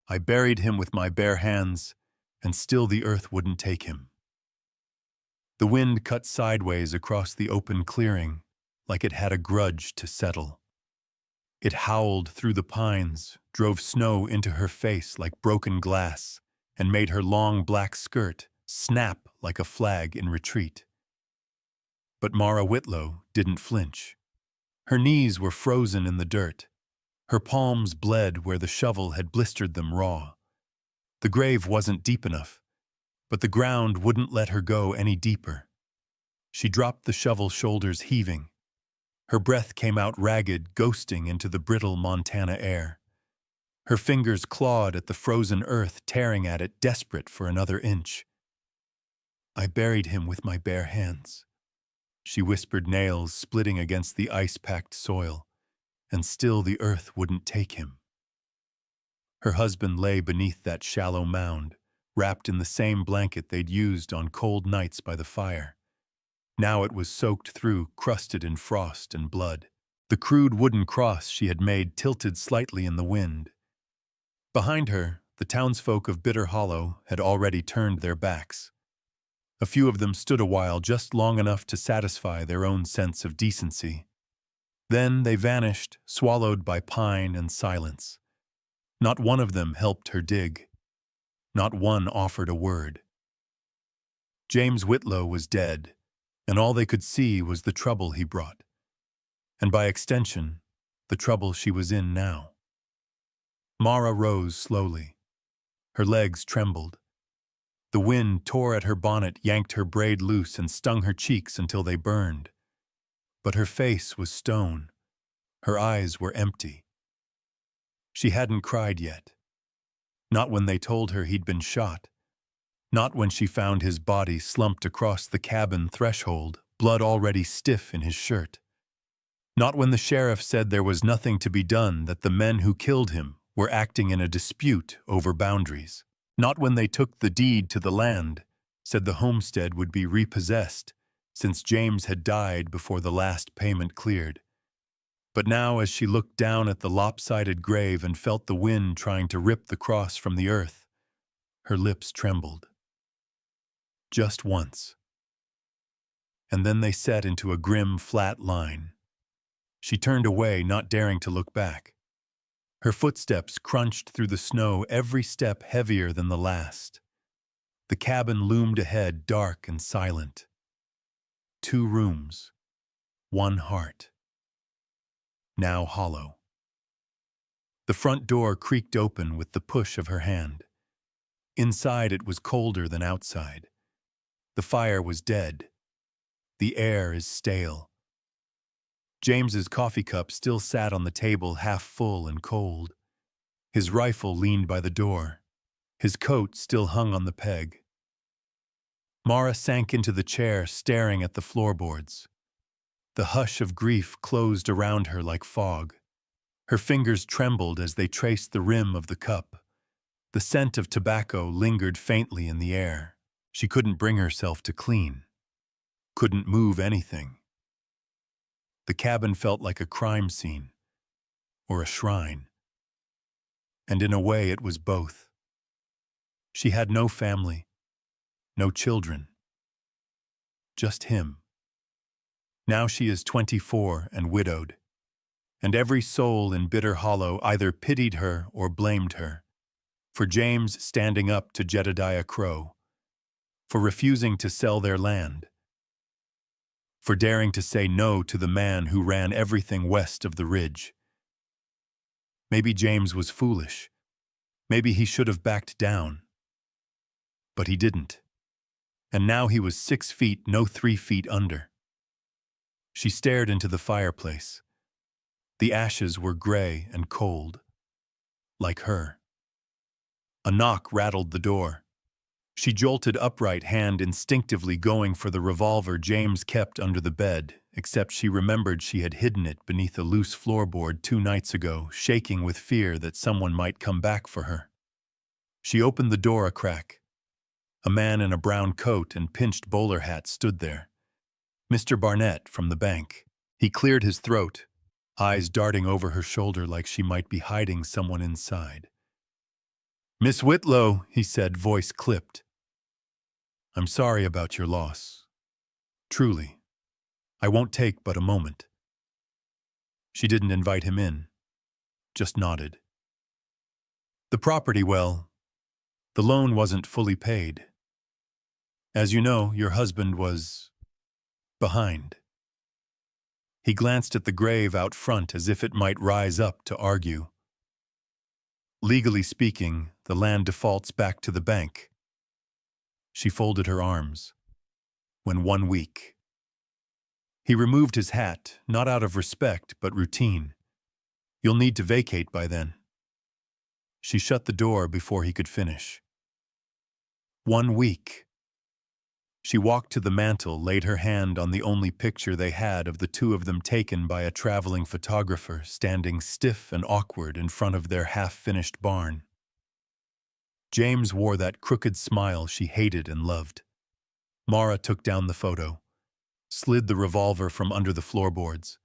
I buried him with my bare hands, and still the earth wouldn't take him. The wind cut sideways across the open clearing, like it had a grudge to settle. It howled through the pines, drove snow into her face like broken glass, and made her long black skirt snap like a flag in retreat. But Mara Whitlow didn't flinch. Her knees were frozen in the dirt. Her palms bled where the shovel had blistered them raw. The grave wasn't deep enough, but the ground wouldn't let her go any deeper. She dropped the shovel, shoulders heaving. Her breath came out ragged, ghosting into the brittle Montana air. Her fingers clawed at the frozen earth, tearing at it, desperate for another inch. I buried him with my bare hands. She whispered, nails splitting against the ice-packed soil, and still the earth wouldn't take him. Her husband lay beneath that shallow mound, wrapped in the same blanket they'd used on cold nights by the fire. Now it was soaked through, crusted in frost and blood. The crude wooden cross she had made tilted slightly in the wind. Behind her, the townsfolk of Bitter Hollow had already turned their backs. A few of them stood a while, just long enough to satisfy their own sense of decency. Then they vanished, swallowed by pine and silence. Not one of them helped her dig. Not one offered a word. James Whitlow was dead, and all they could see was the trouble he brought. And by extension, the trouble she was in now. Mara rose slowly. Her legs trembled. The wind tore at her bonnet, yanked her braid loose, and stung her cheeks until they burned. But her face was stone. Her eyes were empty. She hadn't cried yet. Not when they told her he'd been shot. Not when she found his body slumped across the cabin threshold, blood already stiff in his shirt. Not when the sheriff said there was nothing to be done, that the men who killed him were acting in a dispute over boundaries. Not when they took the deed to the land, said the homestead would be repossessed, since James had died before the last payment cleared. But now, as she looked down at the lopsided grave and felt the wind trying to rip the cross from the earth, her lips trembled. Just once. And then they set into a grim, flat line. She turned away, not daring to look back. Her footsteps crunched through the snow, every step heavier than the last. The cabin loomed ahead, dark and silent. 2 rooms, 1 heart. Now hollow. The front door creaked open with the push of her hand. Inside it was colder than outside. The fire was dead. The air is stale. James's coffee cup still sat on the table, half full and cold. His rifle leaned by the door. His coat still hung on the peg. Mara sank into the chair, staring at the floorboards. The hush of grief closed around her like fog. Her fingers trembled as they traced the rim of the cup. The scent of tobacco lingered faintly in the air. She couldn't bring herself to clean. Couldn't move anything. The cabin felt like a crime scene, or a shrine. And in a way it was both. She had no family, no children. Just him. Now she is 24 and widowed, and every soul in Bitter Hollow either pitied her or blamed her, for James standing up to Jedediah Crow, for refusing to sell their land, for daring to say no to the man who ran everything west of the ridge. Maybe James was foolish. Maybe he should have backed down. But he didn't. And now he was 6 feet, no 3 feet under. She stared into the fireplace. The ashes were gray and cold, like her. A knock rattled the door. She jolted upright, hand instinctively going for the revolver James kept under the bed, except she remembered she had hidden it beneath a loose floorboard 2 nights ago, shaking with fear that someone might come back for her. She opened the door a crack. A man in a brown coat and pinched bowler hat stood there. Mr. Barnett from the bank. He cleared his throat, eyes darting over her shoulder like she might be hiding someone inside. Miss Whitlow, he said, voice clipped. I'm sorry about your loss. Truly. I won't take but a moment. She didn't invite him in, just nodded. The property, well, the loan wasn't fully paid. As you know, your husband was behind. He glanced at the grave out front as if it might rise up to argue. Legally speaking, the land defaults back to the bank. She folded her arms. When 1 week. He removed his hat, not out of respect, but routine. You'll need to vacate by then. She shut the door before he could finish. 1 week. She walked to the mantel, laid her hand on the only picture they had of the two of them taken by a traveling photographer, standing stiff and awkward in front of their half-finished barn. James wore that crooked smile she hated and loved. Mara took down the photo, slid the revolver from under the floorboards,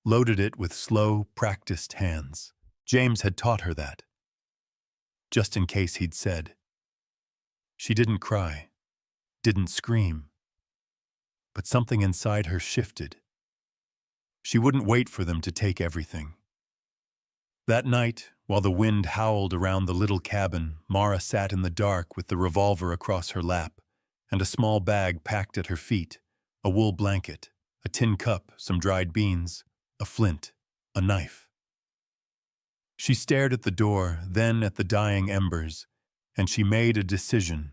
loaded it with slow, practiced hands. James had taught her that. Just in case he'd said. She didn't cry, didn't scream. But something inside her shifted. She wouldn't wait for them to take everything. That night, while the wind howled around the little cabin, Mara sat in the dark with the revolver across her lap and a small bag packed at her feet, a wool blanket, a tin cup, some dried beans, a flint, a knife. She stared at the door, then at the dying embers, and she made a decision.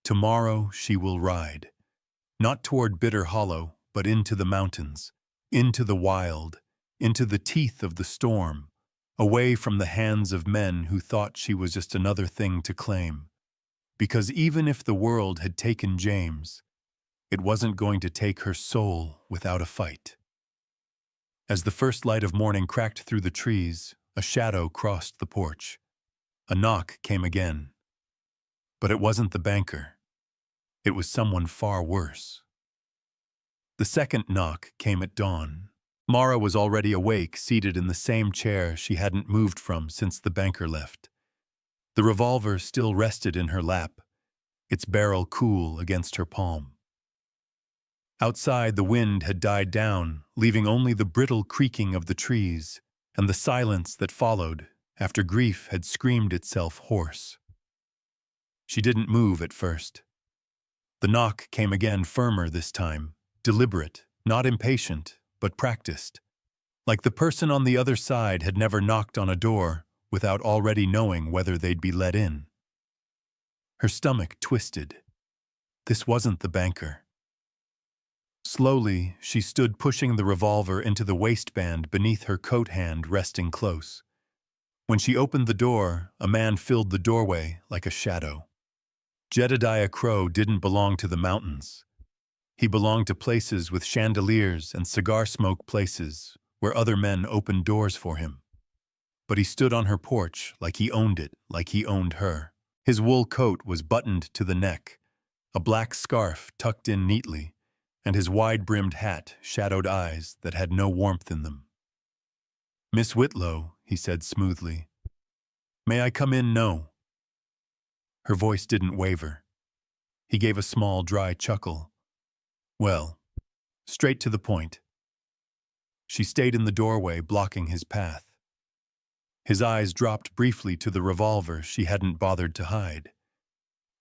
Tomorrow she will ride. Not toward Bitter Hollow, but into the mountains, into the wild, into the teeth of the storm, away from the hands of men who thought she was just another thing to claim. Because even if the world had taken James, it wasn't going to take her soul without a fight. As the first light of morning cracked through the trees, a shadow crossed the porch. A knock came again. But it wasn't the banker. It was someone far worse. The second knock came at dawn. Mara was already awake, seated in the same chair she hadn't moved from since the banker left. The revolver still rested in her lap, its barrel cool against her palm. Outside, the wind had died down, leaving only the brittle creaking of the trees and the silence that followed after grief had screamed itself hoarse. She didn't move at first. The knock came again, firmer this time, deliberate, not impatient, but practiced. Like the person on the other side had never knocked on a door without already knowing whether they'd be let in. Her stomach twisted. This wasn't the banker. Slowly, she stood pushing the revolver into the waistband beneath her coat hand resting close. When she opened the door, a man filled the doorway like a shadow. Jedediah Crow didn't belong to the mountains. He belonged to places with chandeliers and cigar smoke, places where other men opened doors for him. But he stood on her porch like he owned it, like he owned her. His wool coat was buttoned to the neck, a black scarf tucked in neatly, and his wide-brimmed hat shadowed eyes that had no warmth in them. "Miss Whitlow," he said smoothly. "May I come in?" "No." Her voice didn't waver. He gave a small, dry chuckle. "Well, straight to the point." She stayed in the doorway, blocking his path. His eyes dropped briefly to the revolver she hadn't bothered to hide.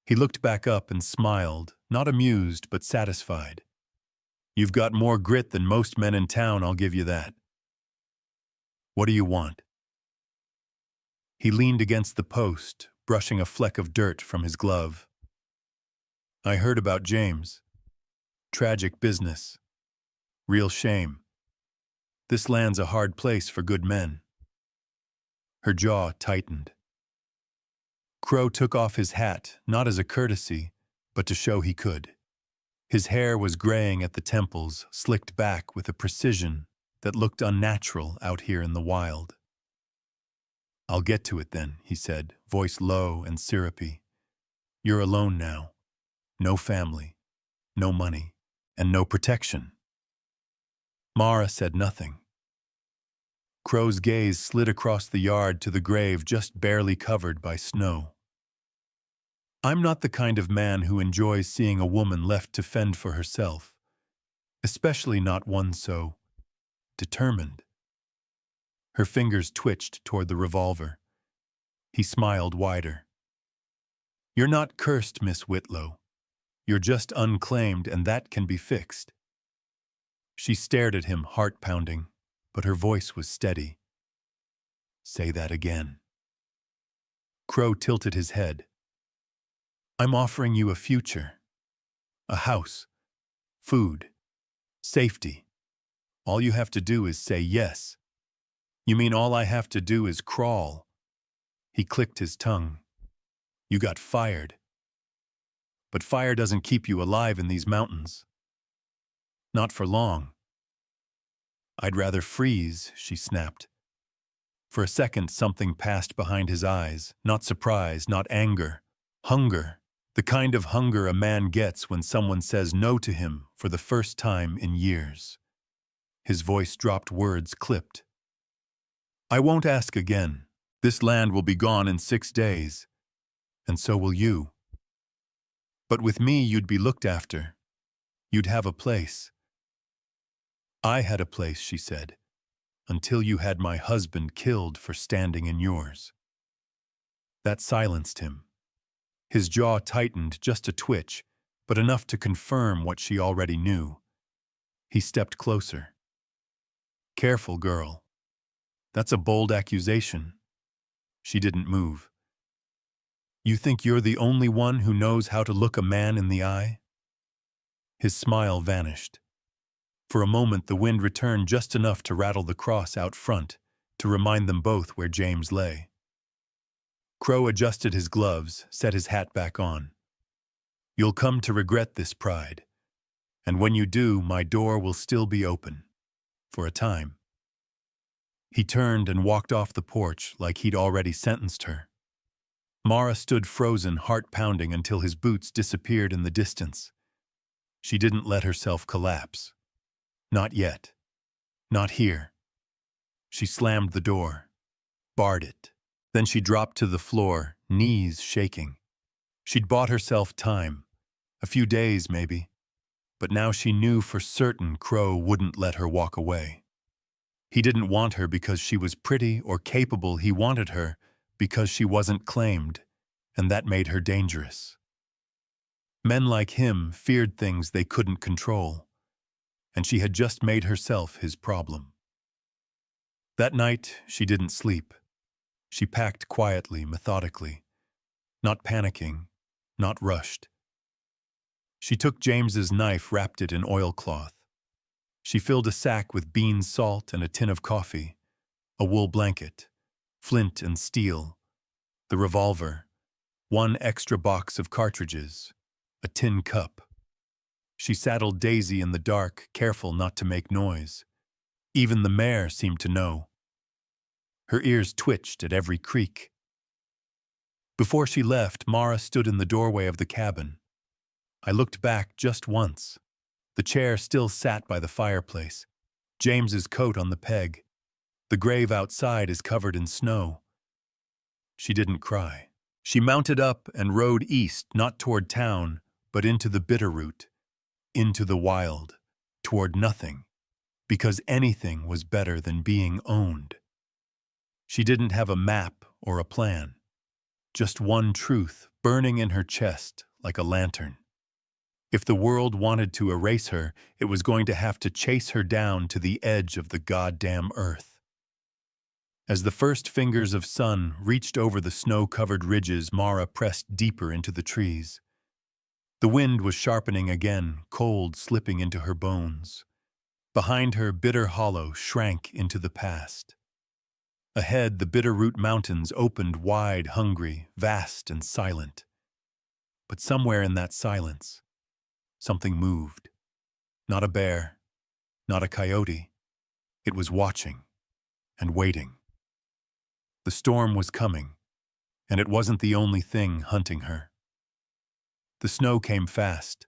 He looked back up and smiled, not amused but satisfied. "You've got more grit than most men in town, I'll give you that. What do you want?" He leaned against the post, brushing a fleck of dirt from his glove. "I heard about James. Tragic business. Real shame. This land's a hard place for good men." Her jaw tightened. Crow took off his hat, not as a courtesy, but to show he could. His hair was graying at the temples, slicked back with a precision that looked unnatural out here in the wild. "I'll get to it then," he said, voice low and syrupy. "You're alone now. No family, no money, and no protection." Mara said nothing. Crow's gaze slid across the yard to the grave just barely covered by snow. I'm not the kind of man who enjoys seeing a woman left to fend for herself, especially not one so determined. Her fingers twitched toward the revolver. He smiled wider. You're not cursed, Miss Whitlow. You're just unclaimed, and that can be fixed. She stared at him, heart pounding, but her voice was steady. Say that again. Crow tilted his head. I'm offering you a future. A house. Food. Safety. All you have to do is say yes. You mean all I have to do is crawl? He clicked his tongue. You got fired. But fire doesn't keep you alive in these mountains. Not for long. I'd rather freeze, she snapped. For a second, something passed behind his eyes. Not surprise, not anger. Hunger. The kind of hunger a man gets when someone says no to him for the first time in years. His voice dropped, words clipped. I won't ask again. This land will be gone in 6 days. And so will you. But with me, you'd be looked after. You'd have a place. I had a place, she said, until you had my husband killed for standing in yours. That silenced him. His jaw tightened just a twitch, but enough to confirm what she already knew. He stepped closer. Careful, girl. That's a bold accusation. She didn't move. You think you're the only one who knows how to look a man in the eye? His smile vanished. For a moment, the wind returned just enough to rattle the cross out front, to remind them both where James lay. Crow adjusted his gloves, set his hat back on. You'll come to regret this pride. And when you do, my door will still be open. For a time. He turned and walked off the porch like he'd already sentenced her. Mara stood frozen, heart pounding, until his boots disappeared in the distance. She didn't let herself collapse. Not yet. Not here. She slammed the door, barred it. Then she dropped to the floor, knees shaking. She'd bought herself time, a few days maybe, but now she knew for certain Crow wouldn't let her walk away. He didn't want her because she was pretty or capable. He wanted her because she wasn't claimed, and that made her dangerous. Men like him feared things they couldn't control, and she had just made herself his problem. That night, she didn't sleep. She packed quietly, methodically, not panicking, not rushed. She took James's knife, wrapped it in oilcloth. She filled a sack with bean salt and a tin of coffee, a wool blanket, flint and steel, the revolver, 1 extra box of cartridges, a tin cup. She saddled Daisy in the dark, careful not to make noise. Even the mare seemed to know. Her ears twitched at every creak. Before she left, Mara stood in the doorway of the cabin. I looked back just once. The chair still sat by the fireplace. James's coat on the peg. The grave outside is covered in snow. She didn't cry. She mounted up and rode east, not toward town, but into the Bitterroot, into the wild, toward nothing, because anything was better than being owned. She didn't have a map or a plan, just one truth burning in her chest like a lantern. If the world wanted to erase her, it was going to have to chase her down to the edge of the goddamn earth. As the first fingers of sun reached over the snow-covered ridges, Mara pressed deeper into the trees. The wind was sharpening again, cold slipping into her bones. Behind her, Bitter Hollow shrank into the past. Ahead, the Bitterroot Mountains opened wide, hungry, vast and silent. But somewhere in that silence, something moved. Not a bear, not a coyote. It was watching and waiting. The storm was coming, and it wasn't the only thing hunting her. The snow came fast,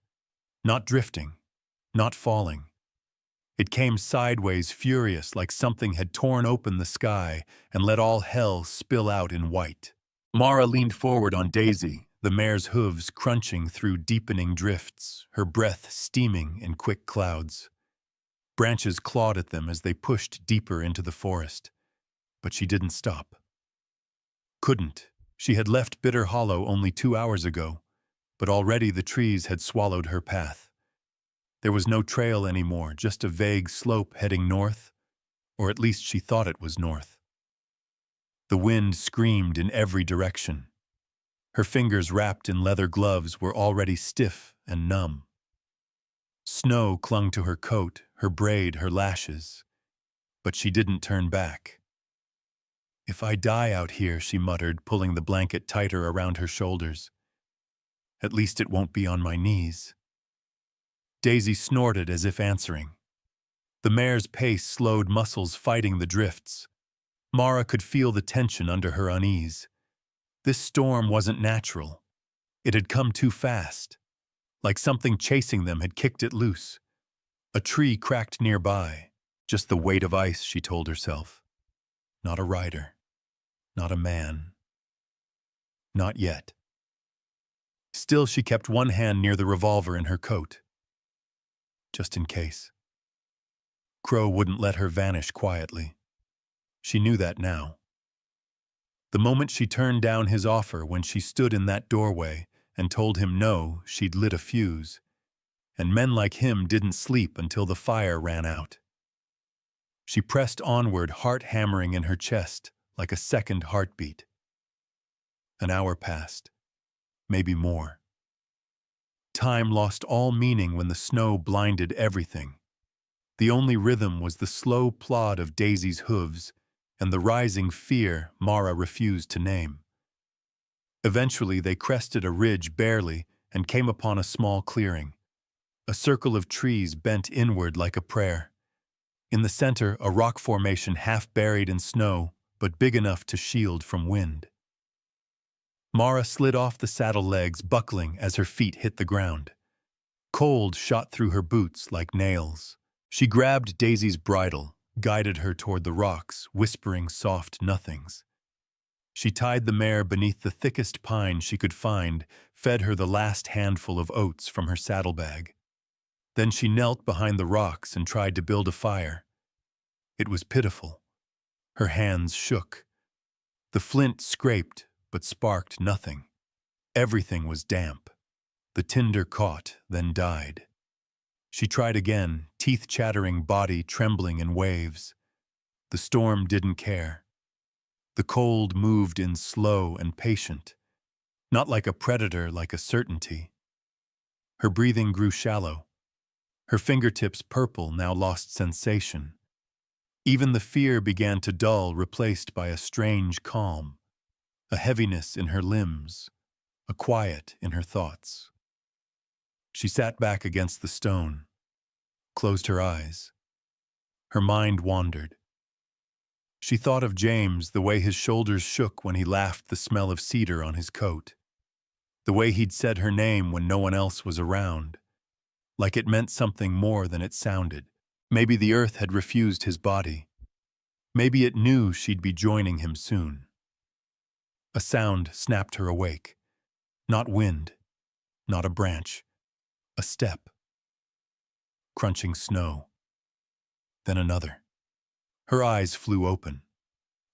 not drifting, not falling. It came sideways, furious, like something had torn open the sky and let all hell spill out in white. Mara leaned forward on Daisy, the mare's hooves crunching through deepening drifts, her breath steaming in quick clouds. Branches clawed at them as they pushed deeper into the forest, but she didn't stop. Couldn't. She had left Bitter Hollow only 2 hours ago, but already the trees had swallowed her path. There was no trail anymore, just a vague slope heading north, or at least she thought it was north. The wind screamed in every direction. Her fingers wrapped in leather gloves were already stiff and numb. Snow clung to her coat, her braid, her lashes, but she didn't turn back. "If I die out here," she muttered, pulling the blanket tighter around her shoulders, "at least it won't be on my knees." Daisy snorted as if answering. The mare's pace slowed, muscles fighting the drifts. Mara could feel the tension under her unease. This storm wasn't natural. It had come too fast. Like something chasing them had kicked it loose. A tree cracked nearby. Just the weight of ice, she told herself. Not a rider. Not a man. Not yet. Still, she kept one hand near the revolver in her coat. Just in case. Crow wouldn't let her vanish quietly. She knew that now. The moment she turned down his offer, when she stood in that doorway and told him no, she'd lit a fuse. And men like him didn't sleep until the fire ran out. She pressed onward, heart hammering in her chest like a second heartbeat. An hour passed, maybe more. Time lost all meaning when the snow blinded everything. The only rhythm was the slow plod of Daisy's hooves and the rising fear Mara refused to name. Eventually, they crested a ridge barely and came upon a small clearing. A circle of trees bent inward like a prayer. In the center, a rock formation half buried in snow, but big enough to shield from wind. Mara slid off the saddle legs, buckling as her feet hit the ground. Cold shot through her boots like nails. She grabbed Daisy's bridle, guided her toward the rocks, whispering soft nothings. She tied the mare beneath the thickest pine she could find, fed her the last handful of oats from her saddlebag. Then she knelt behind the rocks and tried to build a fire. It was pitiful. Her hands shook. The flint scraped, but sparked nothing. Everything was damp. The tinder caught, then died. She tried again, teeth chattering, body trembling in waves. The storm didn't care. The cold moved in slow and patient, not like a predator, like a certainty. Her breathing grew shallow. Her fingertips purple, now lost sensation. Even the fear began to dull, replaced by a strange calm, a heaviness in her limbs, a quiet in her thoughts. She sat back against the stone, closed her eyes. Her mind wandered. She thought of James, the way his shoulders shook when he laughed, the smell of cedar on his coat. The way he'd said her name when no one else was around, like it meant something more than it sounded. Maybe the earth had refused his body. Maybe it knew she'd be joining him soon. A sound snapped her awake. Not wind, not a branch, a step. Crunching snow. Then another. Her eyes flew open.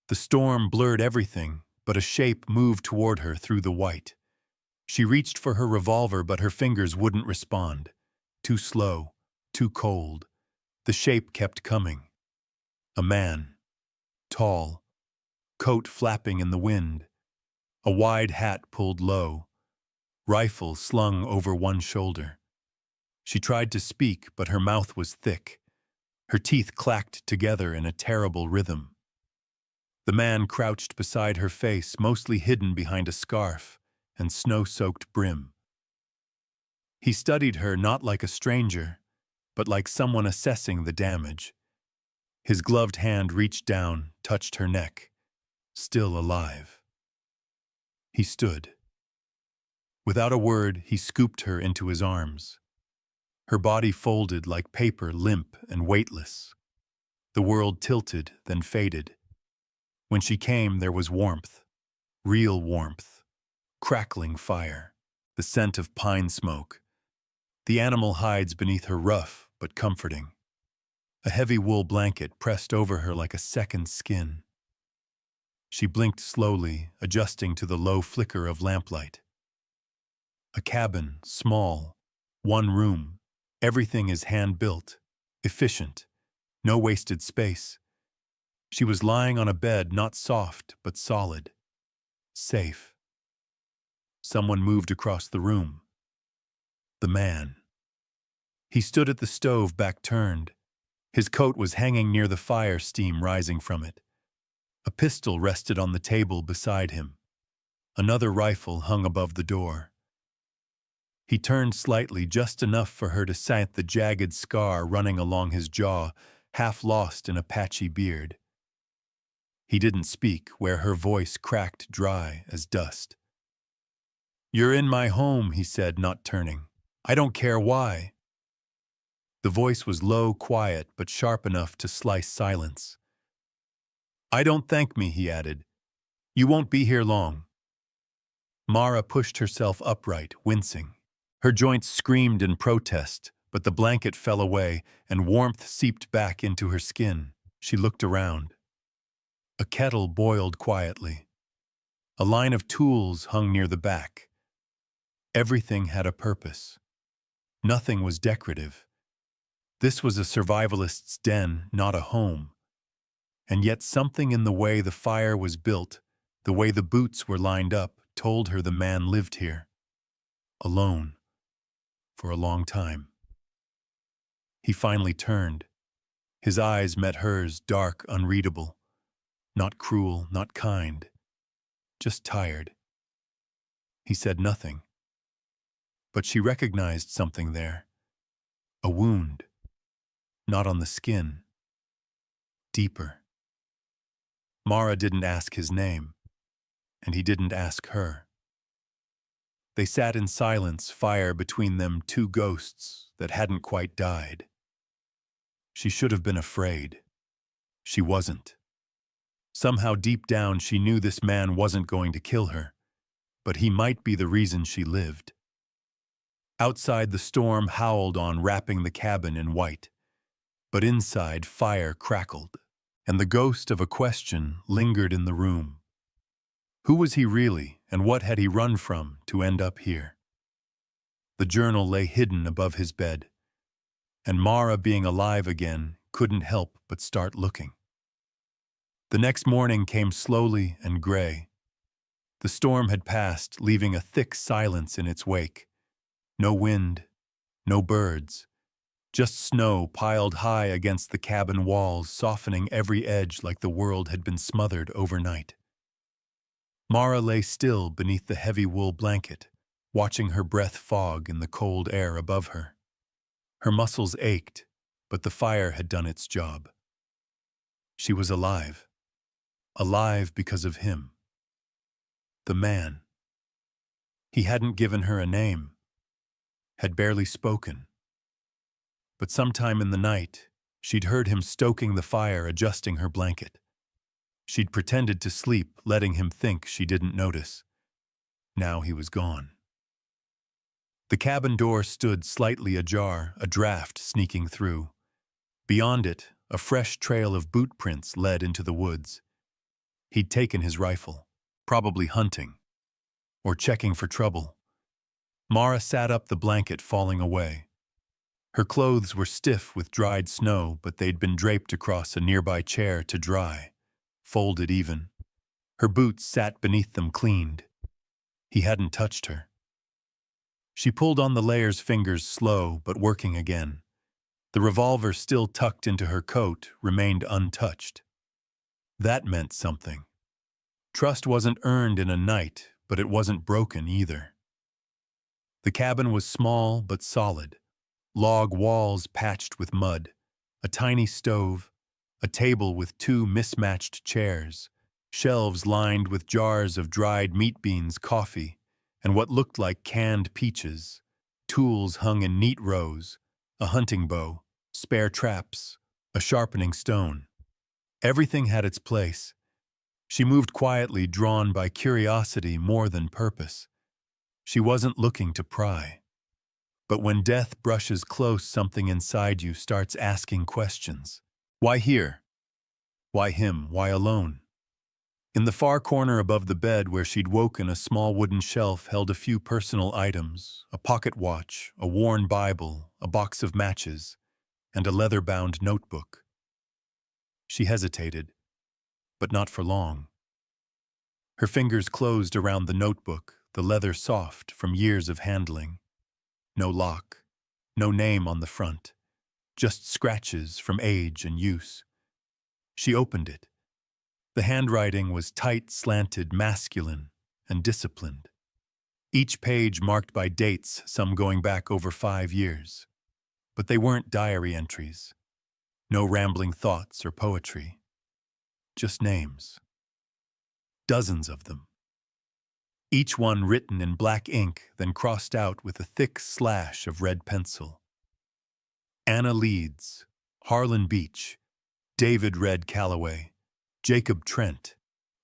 The storm blurred everything, but a shape moved toward her through the white. She reached for her revolver, but her fingers wouldn't respond. Too slow, too cold. The shape kept coming. A man. Tall. Coat flapping in the wind. A wide hat pulled low. Rifle slung over one shoulder. She tried to speak, but her mouth was thick. Her teeth clacked together in a terrible rhythm. The man crouched beside her face, mostly hidden behind a scarf and snow-soaked brim. He studied her not like a stranger, but like someone assessing the damage. His gloved hand reached down, touched her neck. Still alive. He stood. Without a word, he scooped her into his arms. Her body folded like paper, limp and weightless. The world tilted, then faded. When she came, there was warmth. Real warmth. crackling fire, the scent of pine smoke. The animal hides beneath her rough but comforting. A heavy wool blanket pressed over her like a second skin. She blinked slowly, adjusting to the low flicker of lamplight. A cabin, small, one room. Everything is hand-built, efficient, no wasted space. She was lying on a bed not soft but solid. Safe. Someone moved across the room. The man. He stood at the stove, back turned. His coat was hanging near the fire, steam rising from it. A pistol rested on the table beside him. Another rifle hung above the door. He turned slightly, just enough for her to see the jagged scar running along his jaw, half lost in a patchy beard. He didn't speak, where her voice cracked dry as dust. "You're in my home," he said, not turning. "I don't care why." The voice was low, quiet, but sharp enough to slice silence. "I don't thank me," he added. "You won't be here long." Mara pushed herself upright, wincing. Her joints screamed in protest, but the blanket fell away and warmth seeped back into her skin. She looked around. A kettle boiled quietly. A line of tools hung near the back. Everything had a purpose. Nothing was decorative. This was a survivalist's den, not a home. And yet something in the way the fire was built, the way the boots were lined up, told her the man lived here. Alone. For a long time. He finally turned. His eyes met hers, dark, unreadable. Not cruel, not kind. Just tired. He said nothing. But she recognized something there. A wound. Not on the skin. Deeper. Mara didn't ask his name, and he didn't ask her. They sat in silence, fire between them, two ghosts that hadn't quite died. She should have been afraid. She wasn't. Somehow deep down she knew this man wasn't going to kill her, but he might be the reason she lived. Outside, the storm howled on, wrapping the cabin in white. But inside, fire crackled, and the ghost of a question lingered in the room. Who was he really, and what had he run from to end up here? The journal lay hidden above his bed, and Mara, being alive again, couldn't help but start looking. The next morning came slowly and gray. The storm had passed, leaving a thick silence in its wake. No wind, no birds. Just snow piled high against the cabin walls, softening every edge like the world had been smothered overnight. Mara lay still beneath the heavy wool blanket, watching her breath fog in the cold air above her. Her muscles ached, but the fire had done its job. She was alive. Alive because of him. The man. He hadn't given her a name, had barely spoken. But sometime in the night, she'd heard him stoking the fire, adjusting her blanket. She'd pretended to sleep, letting him think she didn't notice. Now he was gone. The cabin door stood slightly ajar, a draft sneaking through. Beyond it, a fresh trail of boot prints led into the woods. He'd taken his rifle, probably hunting, or checking for trouble. Mara sat up, the blanket falling away. Her clothes were stiff with dried snow, but they'd been draped across a nearby chair to dry, folded even. Her boots sat beneath them, cleaned. He hadn't touched her. She pulled on the layers, fingers slow but working again. The revolver, still tucked into her coat, remained untouched. That meant something. Trust wasn't earned in a night, but it wasn't broken either. The cabin was small but solid. Log walls patched with mud, a tiny stove, a table with two mismatched chairs, shelves lined with jars of dried meat, beans, coffee, and what looked like canned peaches. Tools hung in neat rows, a hunting bow, spare traps, a sharpening stone. Everything had its place. She moved quietly, drawn by curiosity more than purpose. She wasn't looking to pry. But when death brushes close, something inside you starts asking questions. Why here? Why him? Why alone? In the far corner above the bed where she'd woken, a small wooden shelf held a few personal items, a pocket watch, a worn Bible, a box of matches, and a leather-bound notebook. She hesitated, but not for long. Her fingers closed around the notebook, the leather soft from years of handling. No lock, no name on the front, just scratches from age and use. She opened it. The handwriting was tight, slanted, masculine, and disciplined. Each page marked by dates, some going back over 5 years. But they weren't diary entries. No rambling thoughts or poetry. Just names. Dozens of them. Each one written in black ink, then crossed out with a thick slash of red pencil. Anna Leeds, Harlan Beach, David Red Calloway, Jacob Trent,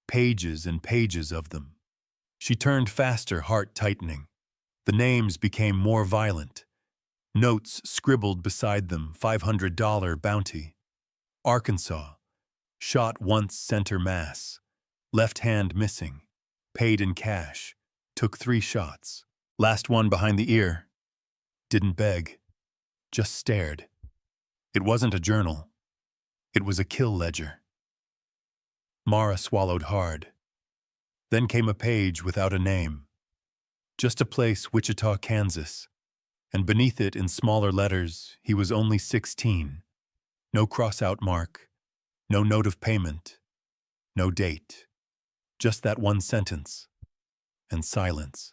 pages and pages of them. She turned faster, heart tightening. The names became more violent. Notes scribbled beside them, $500 bounty. Arkansas, shot once, center mass. Left hand missing. Paid in cash. Took 3 shots. Last one behind the ear. Didn't beg. Just stared. It wasn't a journal. It was a kill ledger. Mara swallowed hard. Then came a page without a name. Just a place, Wichita, Kansas. And beneath it, in smaller letters, he was only 16. No cross-out mark. No note of payment. No date. Just that one sentence. And silence.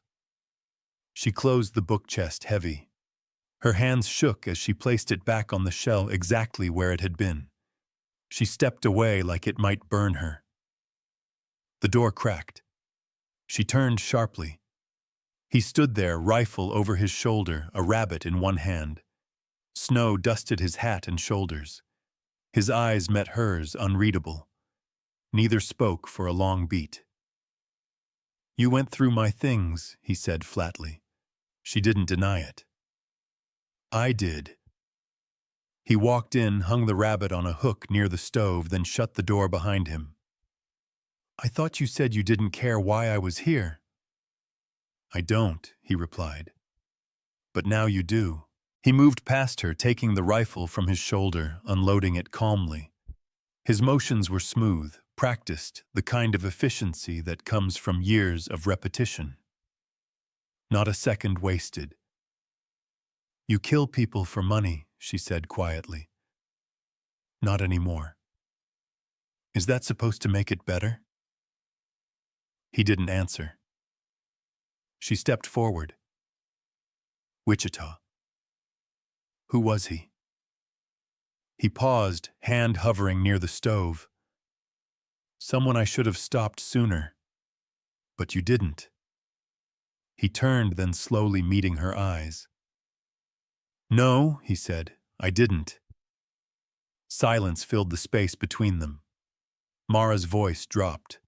She closed the book chest heavy. Her hands shook as she placed it back on the shelf exactly where it had been. She stepped away like it might burn her. The door cracked. She turned sharply. He stood there, rifle over his shoulder, a rabbit in one hand. Snow dusted his hat and shoulders. His eyes met hers, unreadable. Neither spoke for a long beat. "You went through my things," he said flatly. She didn't deny it. "I did." He walked in, hung the rabbit on a hook near the stove, then shut the door behind him. "I thought you said you didn't care why I was here." "I don't," he replied. "But now you do." He moved past her, taking the rifle from his shoulder, unloading it calmly. His motions were smooth, practiced, the kind of efficiency that comes from years of repetition. Not a second wasted. "You kill people for money," she said quietly. "Not anymore." "Is that supposed to make it better?" He didn't answer. She stepped forward. Wichita. Who was he? He paused, hand hovering near the stove. "Someone I should have stopped sooner. But you didn't." He turned, then slowly meeting her eyes. "No," he said, "I didn't." Silence filled the space between them. Mara's voice dropped.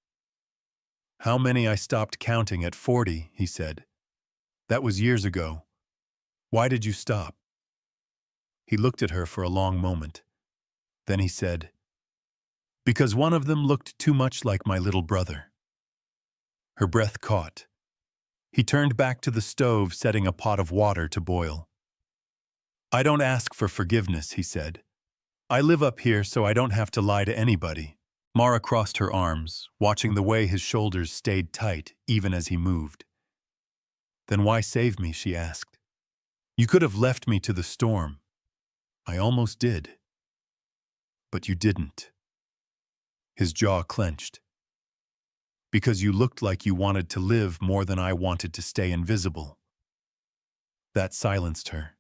"How many I stopped counting at 40, he said. "That was years ago. Why did you stop?" He looked at her for a long moment. Then he said, "Because one of them looked too much like my little brother." Her breath caught. He turned back to the stove, setting a pot of water to boil. "I don't ask for forgiveness," he said. "I live up here so I don't have to lie to anybody." Mara crossed her arms, watching the way his shoulders stayed tight even as he moved. "Then why save me?" she asked. "You could have left me to the storm." "I almost did." "But you didn't." His jaw clenched. "Because you looked like you wanted to live more than I wanted to stay invisible." That silenced her.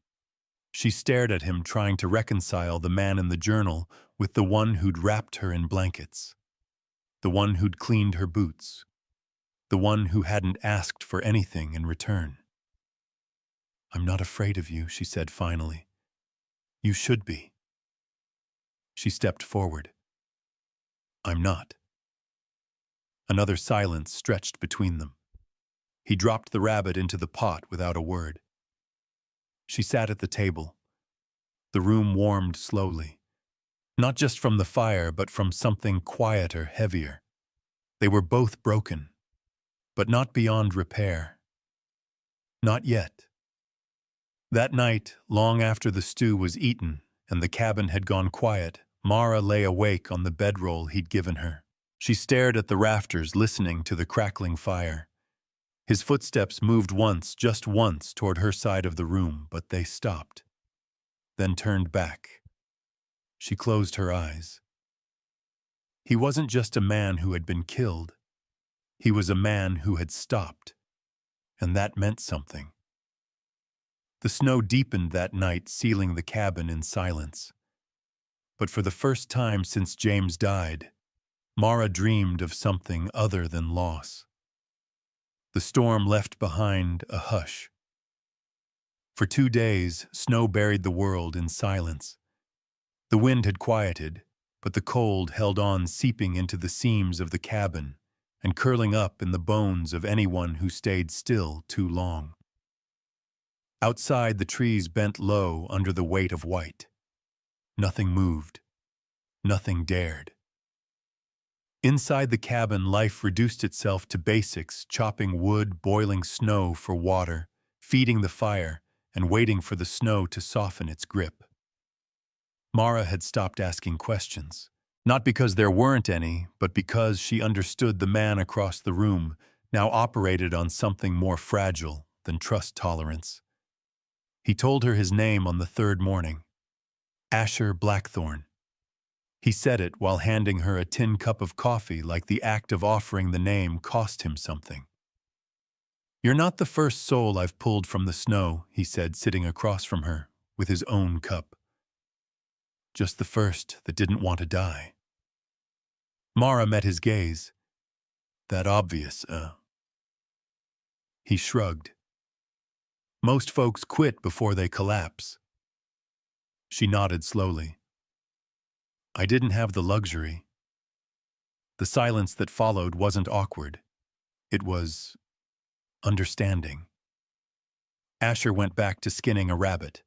She stared at him, trying to reconcile the man in the journal with the one who'd wrapped her in blankets, the one who'd cleaned her boots, the one who hadn't asked for anything in return. "I'm not afraid of you," she said finally. "You should be." She stepped forward. "I'm not." Another silence stretched between them. He dropped the rabbit into the pot without a word. She sat at the table. The room warmed slowly, not just from the fire, but from something quieter, heavier. They were both broken, but not beyond repair. Not yet. That night, long after the stew was eaten and the cabin had gone quiet, Mara lay awake on the bedroll he'd given her. She stared at the rafters, listening to the crackling fire. His footsteps moved once, just once, toward her side of the room, but they stopped, then turned back. She closed her eyes. He wasn't just a man who had been killed. He was a man who had stopped, and that meant something. The snow deepened that night, sealing the cabin in silence. But for the first time since James died, Mara dreamed of something other than loss. The storm left behind a hush. For 2 days, snow buried the world in silence. The wind had quieted, but the cold held on, seeping into the seams of the cabin and curling up in the bones of anyone who stayed still too long. Outside, the trees bent low under the weight of white. Nothing moved. Nothing dared. Inside the cabin, life reduced itself to basics: chopping wood, boiling snow for water, feeding the fire, and waiting for the snow to soften its grip. Mara had stopped asking questions, not because there weren't any, but because she understood the man across the room now operated on something more fragile than trust tolerance. He told her his name on the 3rd morning: Asher Blackthorne. He said it while handing her a tin cup of coffee, like the act of offering the name cost him something. "You're not the first soul I've pulled from the snow," he said, sitting across from her with his own cup. "Just the first that didn't want to die." Mara met his gaze. "That obvious, He shrugged. "Most folks quit before they collapse." She nodded slowly. "I didn't have the luxury." The silence that followed wasn't awkward. It was understanding. Asher went back to skinning a rabbit.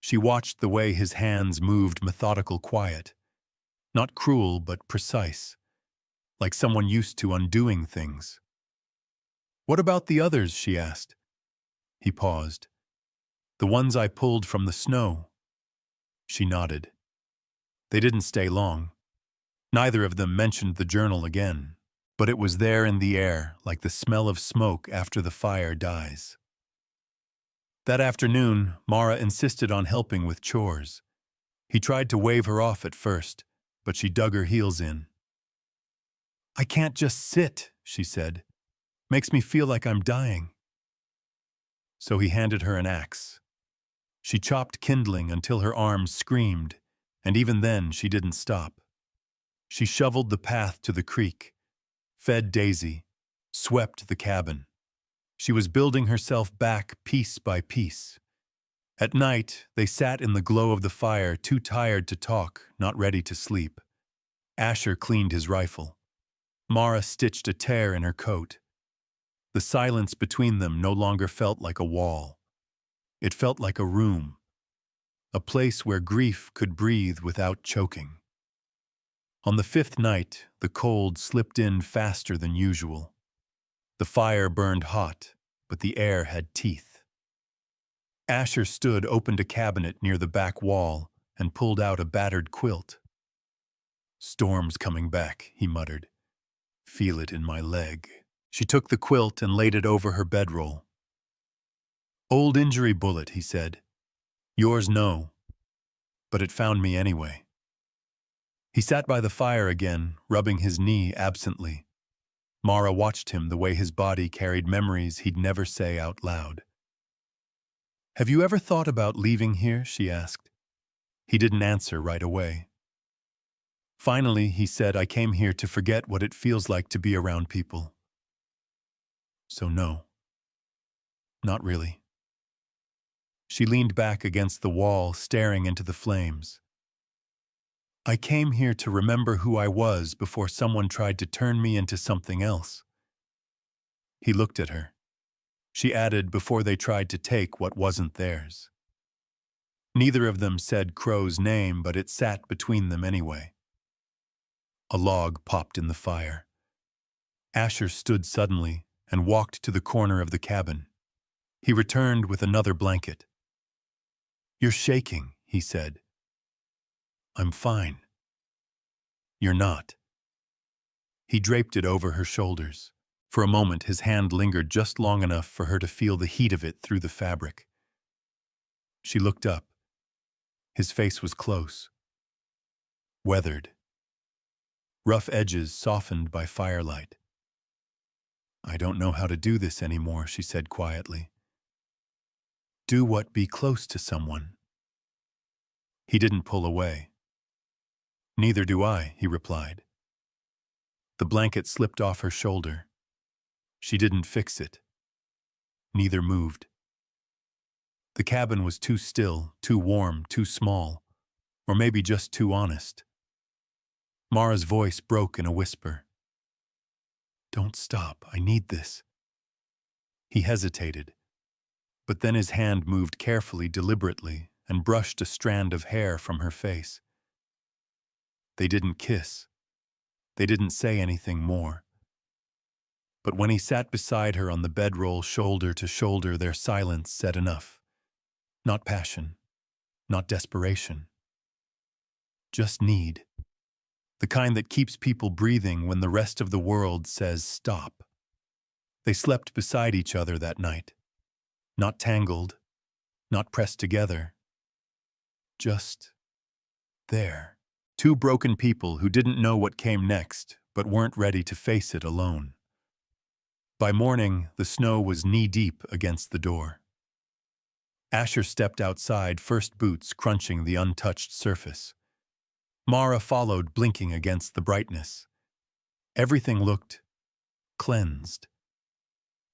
She watched the way his hands moved, methodical, quiet. Not cruel, but precise, like someone used to undoing things. "What about the others?" she asked. He paused. "The ones I pulled from the snow." She nodded. They didn't stay long. Neither of them mentioned the journal again, but it was there in the air, like the smell of smoke after the fire dies. That afternoon, Mara insisted on helping with chores. He tried to wave her off at first, but she dug her heels in. "I can't just sit," she said. "Makes me feel like I'm dying." So he handed her an axe. She chopped kindling until her arms screamed, and even then she didn't stop. She shoveled the path to the creek, fed Daisy, swept the cabin. She was building herself back piece by piece. At night, they sat in the glow of the fire, too tired to talk, not ready to sleep. Asher cleaned his rifle. Mara stitched a tear in her coat. The silence between them no longer felt like a wall. It felt like a room, a place where grief could breathe without choking. On the 5th night, the cold slipped in faster than usual. The fire burned hot, but the air had teeth. Asher stood, opened a cabinet near the back wall, and pulled out a battered quilt. "Storm's coming back," he muttered. "Feel it in my leg." She took the quilt and laid it over her bedroll. "Old injury bullet," he said. "Yours, no. But it found me anyway." He sat by the fire again, rubbing his knee absently. Mara watched him, the way his body carried memories he'd never say out loud. "Have you ever thought about leaving here?" she asked. He didn't answer right away. Finally, he said, "I came here to forget what it feels like to be around people." So no. Not really. She leaned back against the wall, staring into the flames. "I came here to remember who I was before someone tried to turn me into something else." He looked at her. she added before they tried to take what wasn't theirs. Neither of them said Crow's name, but it sat between them anyway. A log popped in the fire. Asher stood suddenly and walked to the corner of the cabin. He returned with another blanket. "You're shaking," he said. "I'm fine." "You're not." He draped it over her shoulders. For a moment, his hand lingered just long enough for her to feel the heat of it through the fabric. She looked up. His face was close, weathered, rough edges softened by firelight. "I don't know how to do this anymore," she said quietly. "Do what? Be close to someone." He didn't pull away. "Neither do I," he replied. The blanket slipped off her shoulder. She didn't fix it. Neither moved. The cabin was too still, too warm, too small, or maybe just too honest. Mara's voice broke in a whisper. "Don't stop. I need this." He hesitated, but then his hand moved carefully, deliberately, and brushed a strand of hair from her face. They didn't kiss. They didn't say anything more. But when he sat beside her on the bedroll, shoulder to shoulder, their silence said enough. Not passion, not desperation. Just need. The kind that keeps people breathing when the rest of the world says stop. They slept beside each other that night. Not tangled, not pressed together. Just there. Two broken people who didn't know what came next, but weren't ready to face it alone. By morning, the snow was knee-deep against the door. Asher stepped outside, first boots crunching the untouched surface. Mara followed, blinking against the brightness. Everything looked cleansed.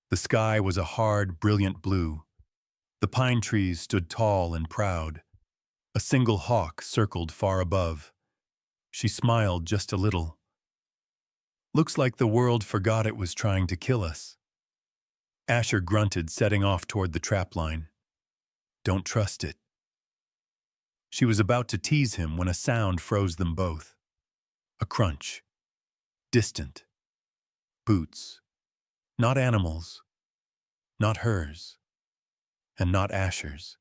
The sky was a hard, brilliant blue. The pine trees stood tall and proud. A single hawk circled far above. She smiled just a little. "Looks like the world forgot it was trying to kill us." Asher grunted, setting off toward the trapline. "Don't trust it." She was about to tease him when a sound froze them both. A crunch. Distant. Boots. Not animals. Not hers. And not Asher's.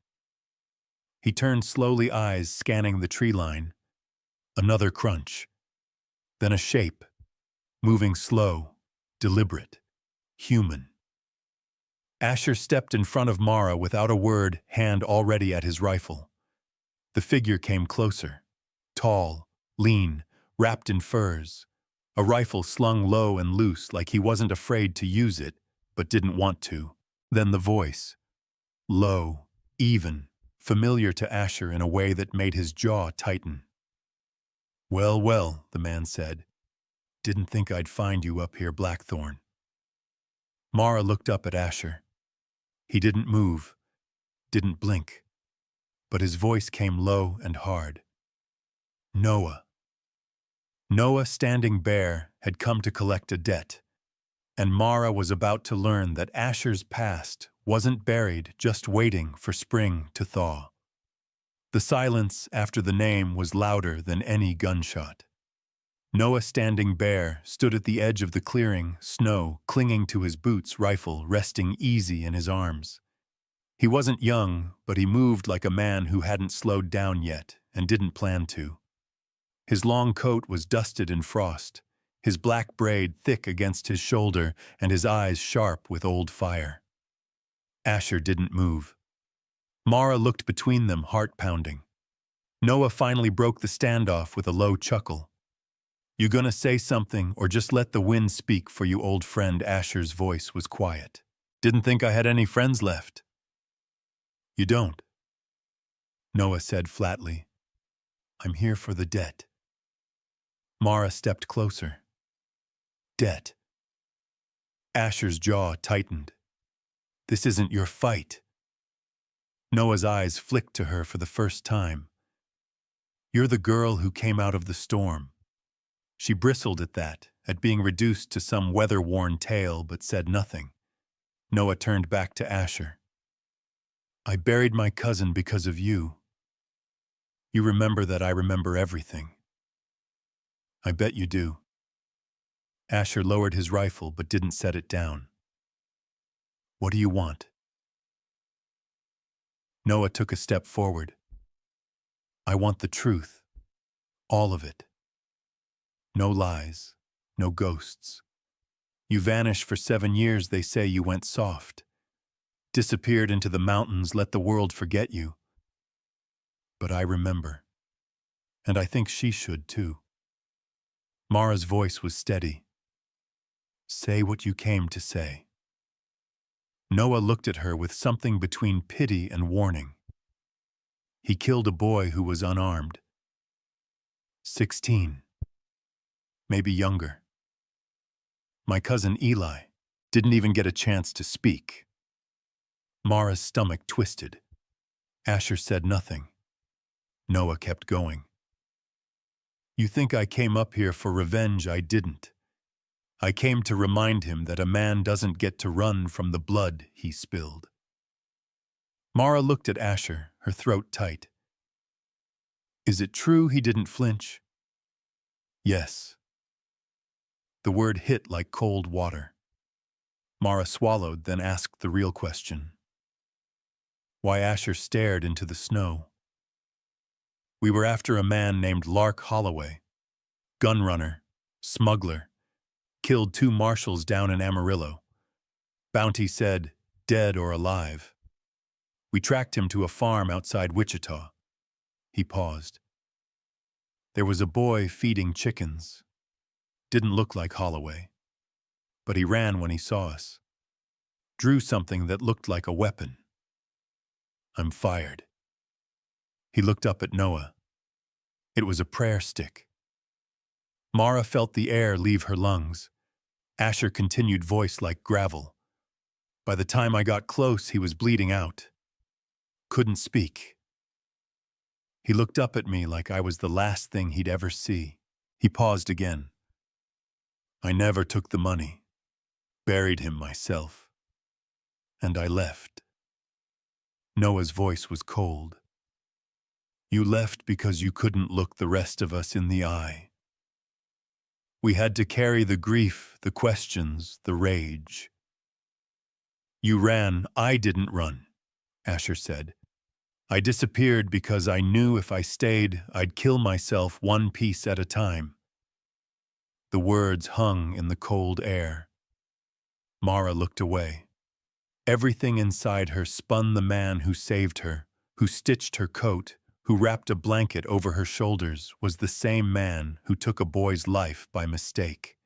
He turned slowly, eyes scanning the tree line. Another crunch. Then a shape. Moving slow, deliberate, human. Asher stepped in front of Mara without a word, hand already at his rifle. The figure came closer. Tall, lean, wrapped in furs. A rifle slung low and loose like he wasn't afraid to use it, but didn't want to. Then the voice. Low, even, familiar to Asher in a way that made his jaw tighten. "Well, well," the man said. "Didn't think I'd find you up here, Blackthorn." Mara looked up at Asher. He didn't move, didn't blink, but his voice came low and hard. "Noah." Noah, standing bare, had come to collect a debt, and Mara was about to learn that Asher's past wasn't buried, just waiting for spring to thaw. The silence after the name was louder than any gunshot. Noah, standing bare, stood at the edge of the clearing, snow clinging to his boots, rifle resting easy in his arms. He wasn't young, but he moved like a man who hadn't slowed down yet and didn't plan to. His long coat was dusted in frost, his black braid thick against his shoulder and his eyes sharp with old fire. Asher didn't move. Mara looked between them, heart pounding. Noah finally broke the standoff with a low chuckle. "You gonna say something or just let the wind speak for you, old friend?" Asher's voice was quiet. "Didn't think I had any friends left." "You don't," Noah said flatly. "I'm here for the debt." Mara stepped closer. "Debt." Asher's jaw tightened. "This isn't your fight." Noah's eyes flicked to her for the first time. "You're the girl who came out of the storm." She bristled at that, at being reduced to some weather-worn tale, but said nothing. Noah turned back to Asher. I buried my cousin because of you. You remember that I remember everything. I bet you do. Asher lowered his rifle but didn't set it down. What do you want? Noah took a step forward. I want the truth. All of it. No lies. No ghosts. You vanished for 7 years, they say you went soft. Disappeared into the mountains, let the world forget you. But I remember. And I think she should too. Mara's voice was steady. Say what you came to say. Noah looked at her with something between pity and warning. He killed a boy who was unarmed. 16. Maybe younger. My cousin Eli didn't even get a chance to speak. Mara's stomach twisted. Asher said nothing. Noah kept going. You think I came up here for revenge? I didn't. I came to remind him that a man doesn't get to run from the blood he spilled. Mara looked at Asher, her throat tight. Is it true he didn't flinch? Yes. The word hit like cold water. Mara swallowed, then asked the real question. Why Asher stared into the snow. We were after a man named Lark Holloway. Gunrunner, smuggler. Killed 2 marshals down in Amarillo. Bounty said, dead or alive. We tracked him to a farm outside Wichita. He paused. There was a boy feeding chickens. Didn't look like Holloway. But he ran when he saw us. Drew something that looked like a weapon. I'm fired. He looked up at Noah. It was a prayer stick. Mara felt the air leave her lungs. Asher continued, voice like gravel. By the time I got close, he was bleeding out. Couldn't speak. He looked up at me like I was the last thing he'd ever see. He paused again. I never took the money. Buried him myself. And I left. Noah's voice was cold. You left because you couldn't look the rest of us in the eye. We had to carry the grief, the questions, the rage. You ran, I didn't run, Asher said. I disappeared because I knew if I stayed, I'd kill myself one piece at a time. The words hung in the cold air. Mara looked away. Everything inside her spun the man who saved her, who stitched her coat, who wrapped a blanket over her shoulders, was the same man who took a boy's life by mistake.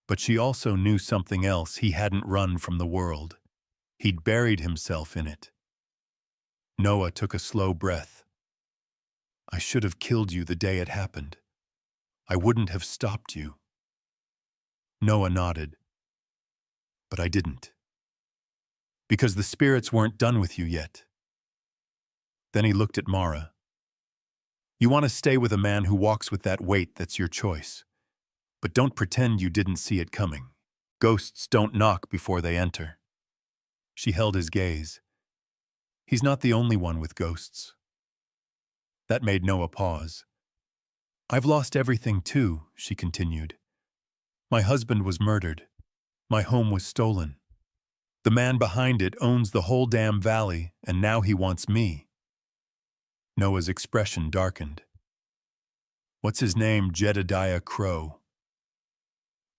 But she also knew something else. He hadn't run from the world. He'd buried himself in it. Noah took a slow breath. I should have killed you the day it happened. I wouldn't have stopped you. Noah nodded. But I didn't. Because the spirits weren't done with you yet. Then he looked at Mara. You want to stay with a man who walks with that weight, that's your choice. But don't pretend you didn't see it coming. Ghosts don't knock before they enter. She held his gaze. He's not the only one with ghosts. That made Noah pause. I've lost everything too, she continued. My husband was murdered. My home was stolen. The man behind it owns the whole damn valley, and now he wants me. Noah's expression darkened. What's his name? Jedediah Crow.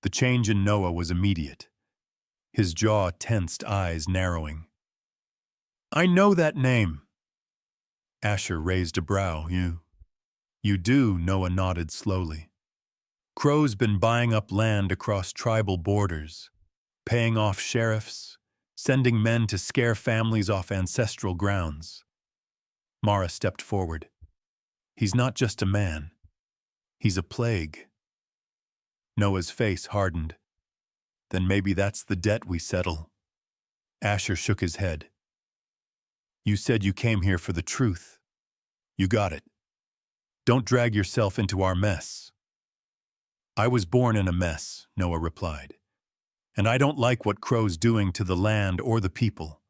The change in Noah was immediate. His jaw tensed, eyes narrowing. I know that name. Asher raised a brow. You do, Noah nodded slowly. Crow's been buying up land across tribal borders, paying off sheriffs, sending men to scare families off ancestral grounds. Mara stepped forward. He's not just a man. He's a plague. Noah's face hardened. Then maybe that's the debt we settle. Asher shook his head. You said you came here for the truth. You got it. Don't drag yourself into our mess. I was born in a mess, Noah replied. And I don't like what Crow's doing to the land or the people.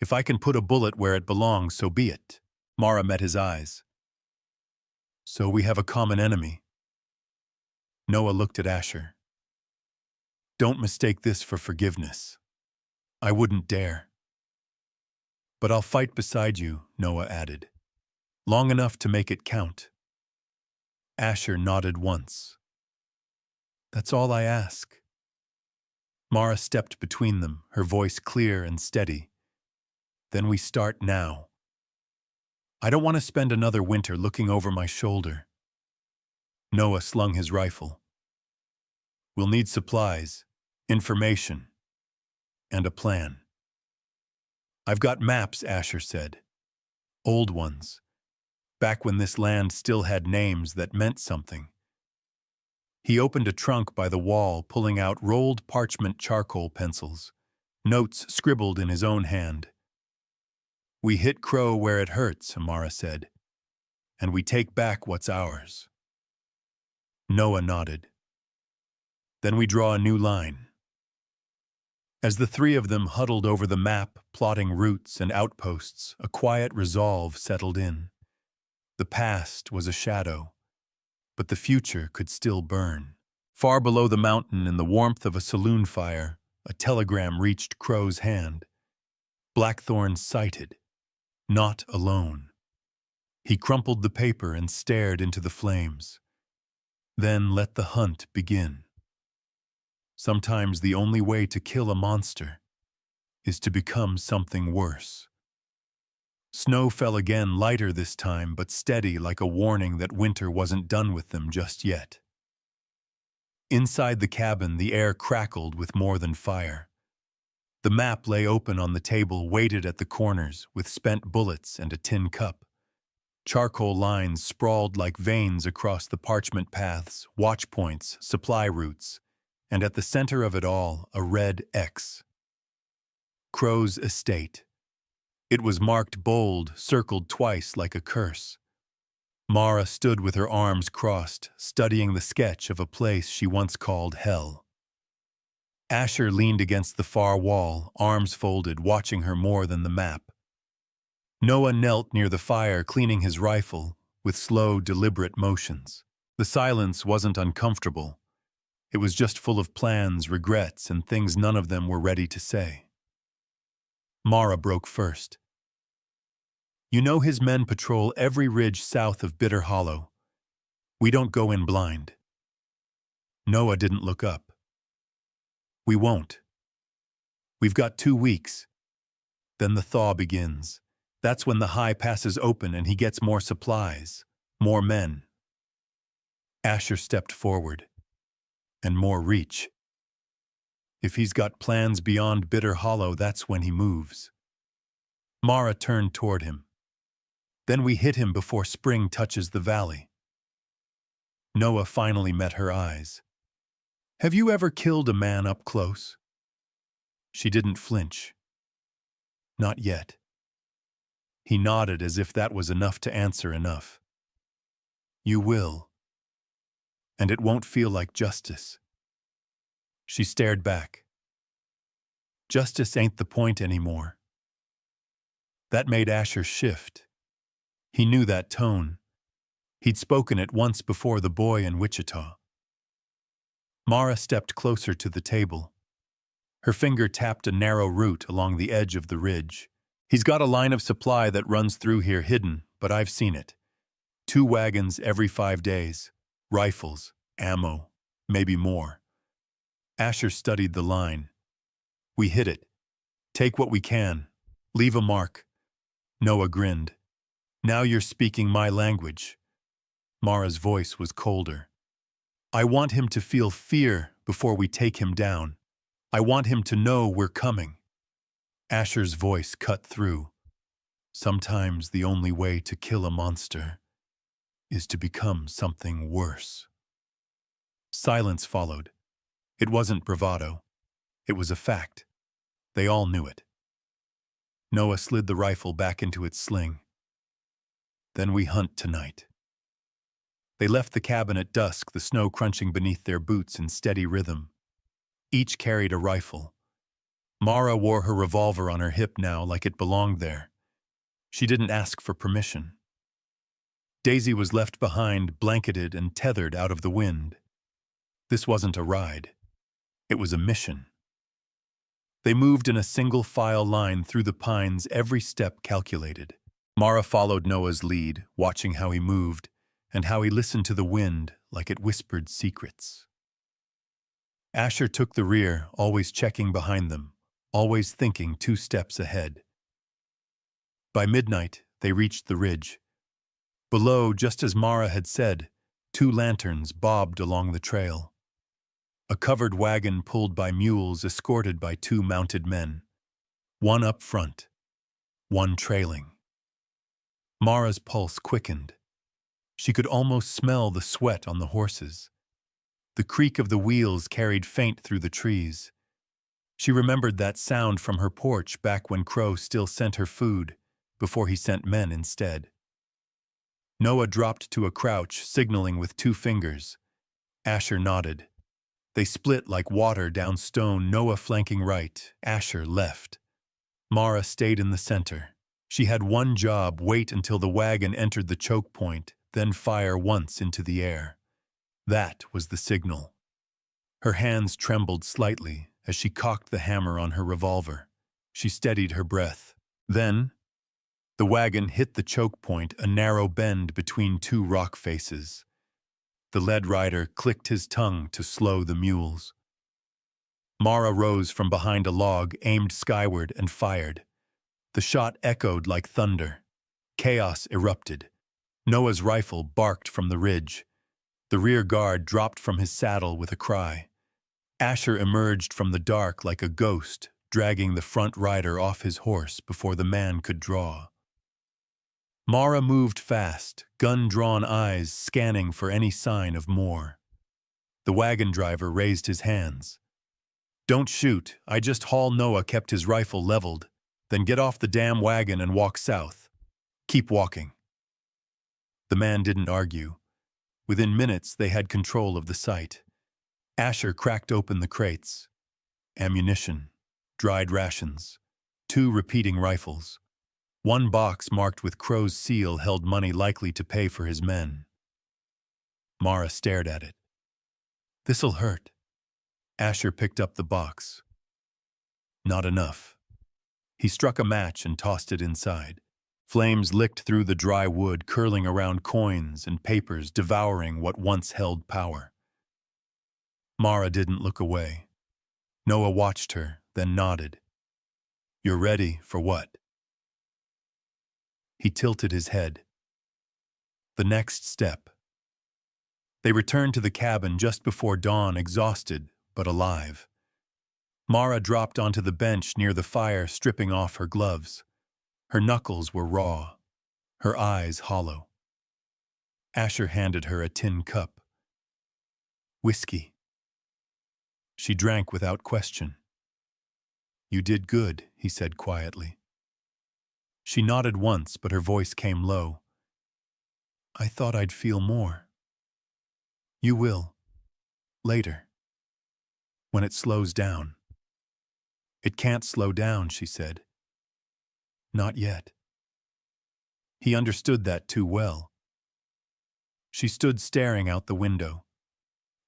If I can put a bullet where it belongs, so be it. Mara met his eyes. So we have a common enemy. Noah looked at Asher. Don't mistake this for forgiveness. I wouldn't dare. But I'll fight beside you, Noah added. Long enough to make it count. Asher nodded once. That's all I ask. Mara stepped between them, her voice clear and steady. Then we start now. I don't want to spend another winter looking over my shoulder. Noah slung his rifle. We'll need supplies, information, and a plan. I've got maps, Asher said. Old ones. Back when this land still had names that meant something. He opened a trunk by the wall, pulling out rolled parchment charcoal pencils, notes scribbled in his own hand. We hit Crow where it hurts, Amara said, and we take back what's ours. Noah nodded. Then we draw a new line. As the three of them huddled over the map, plotting routes and outposts, a quiet resolve settled in. The past was a shadow, but the future could still burn. Far below the mountain, in the warmth of a saloon fire, a telegram reached Crow's hand. Blackthorn sighted. Not alone. He crumpled the paper and stared into the flames. Then let the hunt begin. Sometimes the only way to kill a monster is to become something worse. Snow fell again, lighter this time, but steady, like a warning that winter wasn't done with them just yet. Inside the cabin, the air crackled with more than fire. The map lay open on the table, weighted at the corners, with spent bullets and a tin cup. Charcoal lines sprawled like veins across the parchment paths, watch points, supply routes, and at the center of it all, a red X. Crow's estate. It was marked bold, circled twice like a curse. Mara stood with her arms crossed, studying the sketch of a place she once called hell. Asher leaned against the far wall, arms folded, watching her more than the map. Noah knelt near the fire, cleaning his rifle, with slow, deliberate motions. The silence wasn't uncomfortable. It was just full of plans, regrets, and things none of them were ready to say. Mara broke first. You know his men patrol every ridge south of Bitter Hollow. We don't go in blind. Noah didn't look up. We won't. We've got 2 weeks. Then the thaw begins. That's when the high passes open and he gets more supplies, more men. Asher stepped forward. And more reach. If he's got plans beyond Bitter Hollow, that's when he moves. Mara turned toward him. Then we hit him before spring touches the valley. Noah finally met her eyes. Have you ever killed a man up close? She didn't flinch. Not yet. He nodded as if that was enough to answer enough. You will. And it won't feel like justice. She stared back. Justice ain't the point anymore. That made Asher shift. He knew that tone. He'd spoken it once before the boy in Wichita. Mara stepped closer to the table. Her finger tapped a narrow route along the edge of the ridge. He's got a line of supply that runs through here hidden, but I've seen it. 2 wagons every 5 days. Rifles, ammo, maybe more. Asher studied the line. We hit it. Take what we can. Leave a mark. Noah grinned. Now you're speaking my language. Mara's voice was colder. I want him to feel fear before we take him down. I want him to know we're coming. Asher's voice cut through. Sometimes the only way to kill a monster is to become something worse. Silence followed. It wasn't bravado. It was a fact. They all knew it. Noah slid the rifle back into its sling. Then we hunt tonight. They left the cabin at dusk, the snow crunching beneath their boots in steady rhythm. Each carried a rifle. Mara wore her revolver on her hip now like it belonged there. She didn't ask for permission. Daisy was left behind, blanketed and tethered out of the wind. This wasn't a ride. It was a mission. They moved in a single file line through the pines, every step calculated. Mara followed Noah's lead, watching how he moved and how he listened to the wind like it whispered secrets. Asher took the rear, always checking behind them, always thinking 2 steps ahead. By midnight, they reached the ridge. Below, just as Mara had said, 2 lanterns bobbed along the trail. A covered wagon pulled by mules escorted by 2 mounted men. One up front, one trailing. Mara's pulse quickened. She could almost smell the sweat on the horses. The creak of the wheels carried faint through the trees. She remembered that sound from her porch back when Crow still sent her food, before he sent men instead. Noah dropped to a crouch, signaling with 2 fingers. Asher nodded. They split like water down stone, Noah flanking right, Asher left. Mara stayed in the center. She had one job: wait until the wagon entered the choke point, then fire once into the air. That was the signal. Her hands trembled slightly as she cocked the hammer on her revolver. She steadied her breath. Then, the wagon hit the choke point, a narrow bend between 2 rock faces. The lead rider clicked his tongue to slow the mules. Mara rose from behind a log, aimed skyward, and fired. The shot echoed like thunder. Chaos erupted. Noah's rifle barked from the ridge. The rear guard dropped from his saddle with a cry. Asher emerged from the dark like a ghost, dragging the front rider off his horse before the man could draw. Mara moved fast, gun-drawn eyes scanning for any sign of more. The wagon driver raised his hands. "Don't shoot, I just haul." Noah kept his rifle leveled. "Then get off the damn wagon and walk south. Keep walking." The man didn't argue. Within minutes, they had control of the site. Asher cracked open the crates. Ammunition, dried rations, 2 repeating rifles. One box marked with Crow's seal held money likely to pay for his men. Mara stared at it. "This'll hurt." Asher picked up the box. Not enough. He struck a match and tossed it inside. Flames licked through the dry wood, curling around coins and papers, devouring what once held power. Mara didn't look away. Noah watched her, then nodded. "You're ready for what?" He tilted his head. The next step. They returned to the cabin just before dawn, exhausted but alive. Mara dropped onto the bench near the fire, stripping off her gloves. Her knuckles were raw, her eyes hollow. Asher handed her a tin cup. "Whiskey." She drank without question. "You did good," he said quietly. She nodded once, but her voice came low. "I thought I'd feel more." "You will. Later. When it slows down." "It can't slow down," she said. "Not yet." He understood that too well. She stood staring out the window.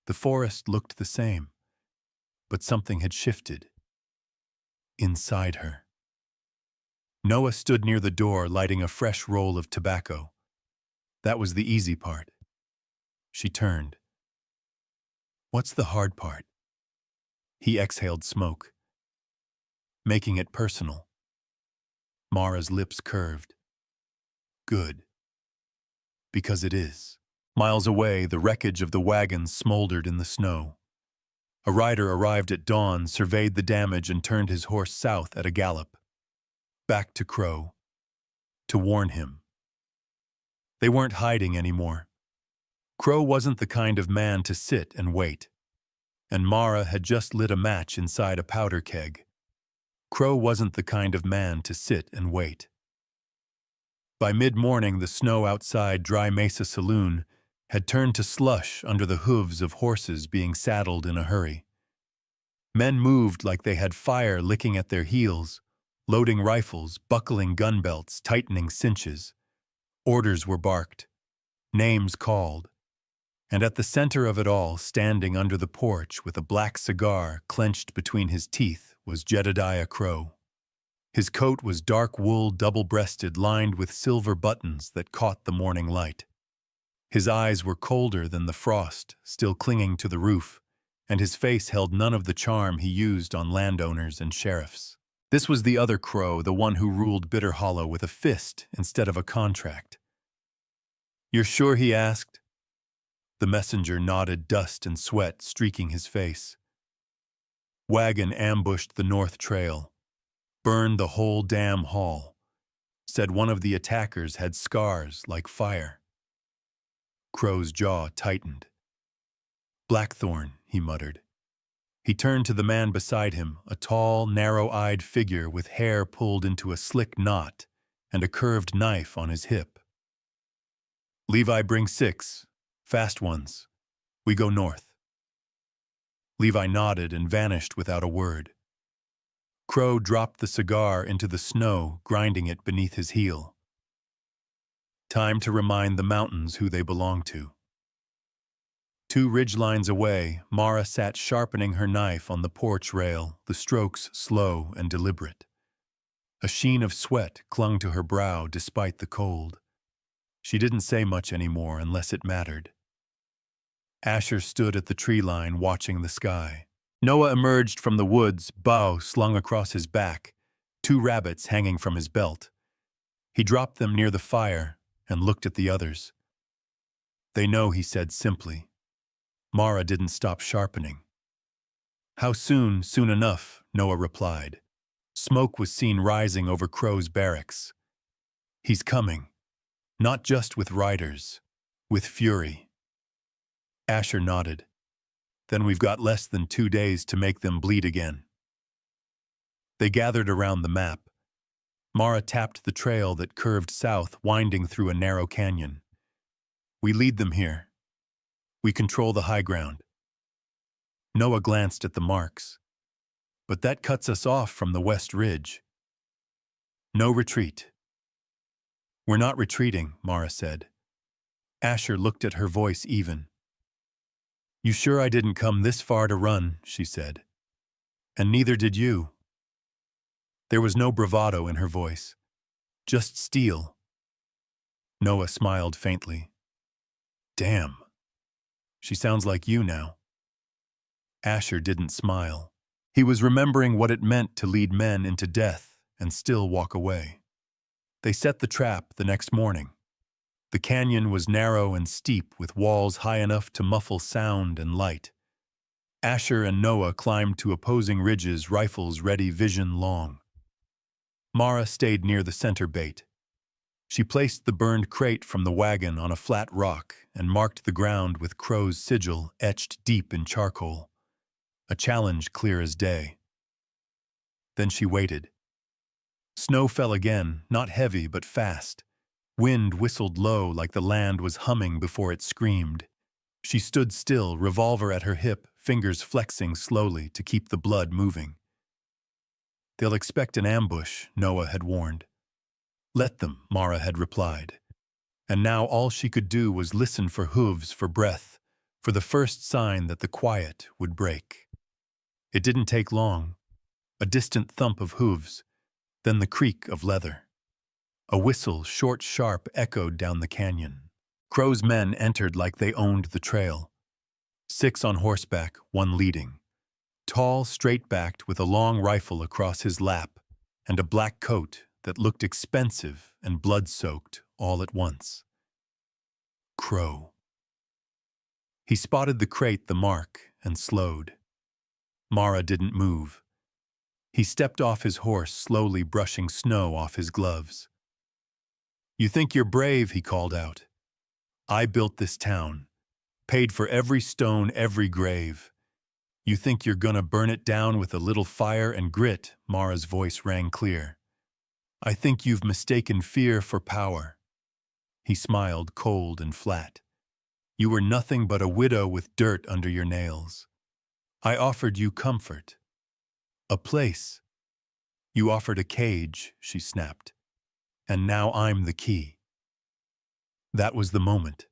The forest looked the same, but something had shifted. Inside her. Noah stood near the door, lighting a fresh roll of tobacco. That was the easy part. She turned. "What's the hard part?" He exhaled smoke. "Making it personal." Mara's lips curved. "Good. Because it is." Miles away, the wreckage of the wagon smoldered in the snow. A rider arrived at dawn, surveyed the damage, and turned his horse south at a gallop. Back to Crow. To warn him. They weren't hiding anymore. Crow wasn't the kind of man to sit and wait. And Mara had just lit a match inside a powder keg. Crow wasn't the kind of man to sit and wait. By mid-morning, the snow outside Dry Mesa Saloon had turned to slush under the hooves of horses being saddled in a hurry. Men moved like they had fire licking at their heels, loading rifles, buckling gun belts, tightening cinches. Orders were barked, names called, and at the center of it all, standing under the porch with a black cigar clenched between his teeth, was Jedediah Crow. His coat was dark wool, double-breasted, lined with silver buttons that caught the morning light. His eyes were colder than the frost, still clinging to the roof, and his face held none of the charm he used on landowners and sheriffs. This was the other Crow, the one who ruled Bitter Hollow with a fist instead of a contract. "You're sure?" he asked. The messenger nodded, dust and sweat streaking his face. "Wagon ambushed the north trail. Burned the whole damn hall. Said one of the attackers had scars like fire." Crow's jaw tightened. "Blackthorn," he muttered. He turned to the man beside him, a tall, narrow-eyed figure with hair pulled into a slick knot and a curved knife on his hip. "Levi, bring 6. Fast ones. We go north." Levi nodded and vanished without a word. Crow dropped the cigar into the snow, grinding it beneath his heel. Time to remind the mountains who they belong to. 2 ridgelines away, Mara sat sharpening her knife on the porch rail, the strokes slow and deliberate. A sheen of sweat clung to her brow despite the cold. She didn't say much anymore unless it mattered. Asher stood at the tree line watching the sky. Noah emerged from the woods, bow slung across his back, 2 rabbits hanging from his belt. He dropped them near the fire and looked at the others. "They know," he said simply. Mara didn't stop sharpening. "How soon?" "Soon enough," Noah replied. Smoke was seen rising over Crow's barracks. "He's coming. Not just with riders, with fury." Asher nodded. "Then we've got less than 2 days to make them bleed again." They gathered around the map. Mara tapped the trail that curved south, winding through a narrow canyon. "We lead them here. We control the high ground." Noah glanced at the marks. "But that cuts us off from the west ridge." "No retreat." "We're not retreating," Mara said. Asher looked at her, voice even. "You sure I didn't come this far to run?" she said. "And neither did you." There was no bravado in her voice. Just steel. Noah smiled faintly. "Damn. She sounds like you now." Asher didn't smile. He was remembering what it meant to lead men into death and still walk away. They set the trap the next morning. The canyon was narrow and steep, with walls high enough to muffle sound and light. Asher and Noah climbed to opposing ridges, rifles ready, vision long. Mara stayed near the center bait. She placed the burned crate from the wagon on a flat rock and marked the ground with Crow's sigil etched deep in charcoal. A challenge clear as day. Then she waited. Snow fell again, not heavy but fast. Wind whistled low like the land was humming before it screamed. She stood still, revolver at her hip, fingers flexing slowly to keep the blood moving. "They'll expect an ambush," Noah had warned. "Let them," Mara had replied. And now all she could do was listen for hooves, for breath, for the first sign that the quiet would break. It didn't take long. A distant thump of hooves, then the creak of leather. A whistle, short, sharp, echoed down the canyon. Crow's men entered like they owned the trail. 6 on horseback, 1 leading. Tall, straight-backed, with a long rifle across his lap, and a black coat that looked expensive and blood-soaked all at once. Crow. He spotted the crate, the mark, and slowed. Mara didn't move. He stepped off his horse, slowly brushing snow off his gloves. "You think you're brave," he called out. "I built this town, paid for every stone, every grave. You think you're gonna burn it down with a little fire and grit?" Mara's voice rang clear. "I think you've mistaken fear for power." He smiled, cold and flat. "You were nothing but a widow with dirt under your nails. I offered you comfort, A place. You offered a cage, she snapped. And now I'm the key. That was the moment.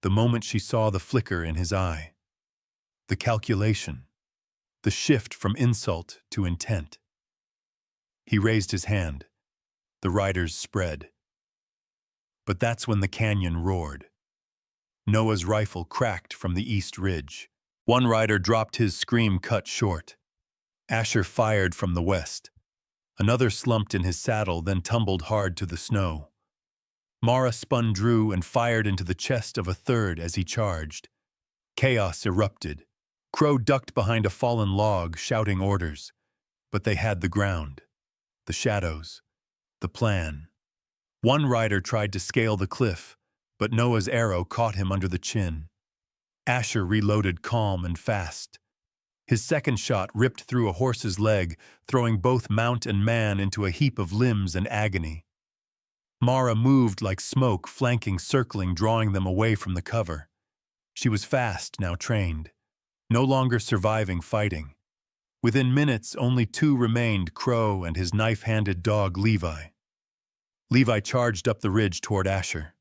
The moment she saw the flicker in his eye. The calculation. The shift from insult to intent. He raised his hand. The riders spread. But that's when the canyon roared. Noah's rifle cracked from the east ridge. One rider dropped his scream cut short. Asher fired from the west. Another slumped in his saddle, then tumbled hard to the snow. Mara spun Drew and fired into the chest of a third as he charged. Chaos erupted. Crow ducked behind a fallen log, shouting orders. But they had the ground, the shadows, the plan. One rider tried to scale the cliff, but Noah's arrow caught him under the chin. Asher reloaded calm and fast. His second shot ripped through a horse's leg, throwing both mount and man into a heap of limbs and agony. Mara moved like smoke, flanking, circling, drawing them away from the cover. She was fast, now trained, no longer surviving fighting. Within minutes, only two remained, Crow and his knife-handed dog Levi. Levi charged up the ridge toward Asher.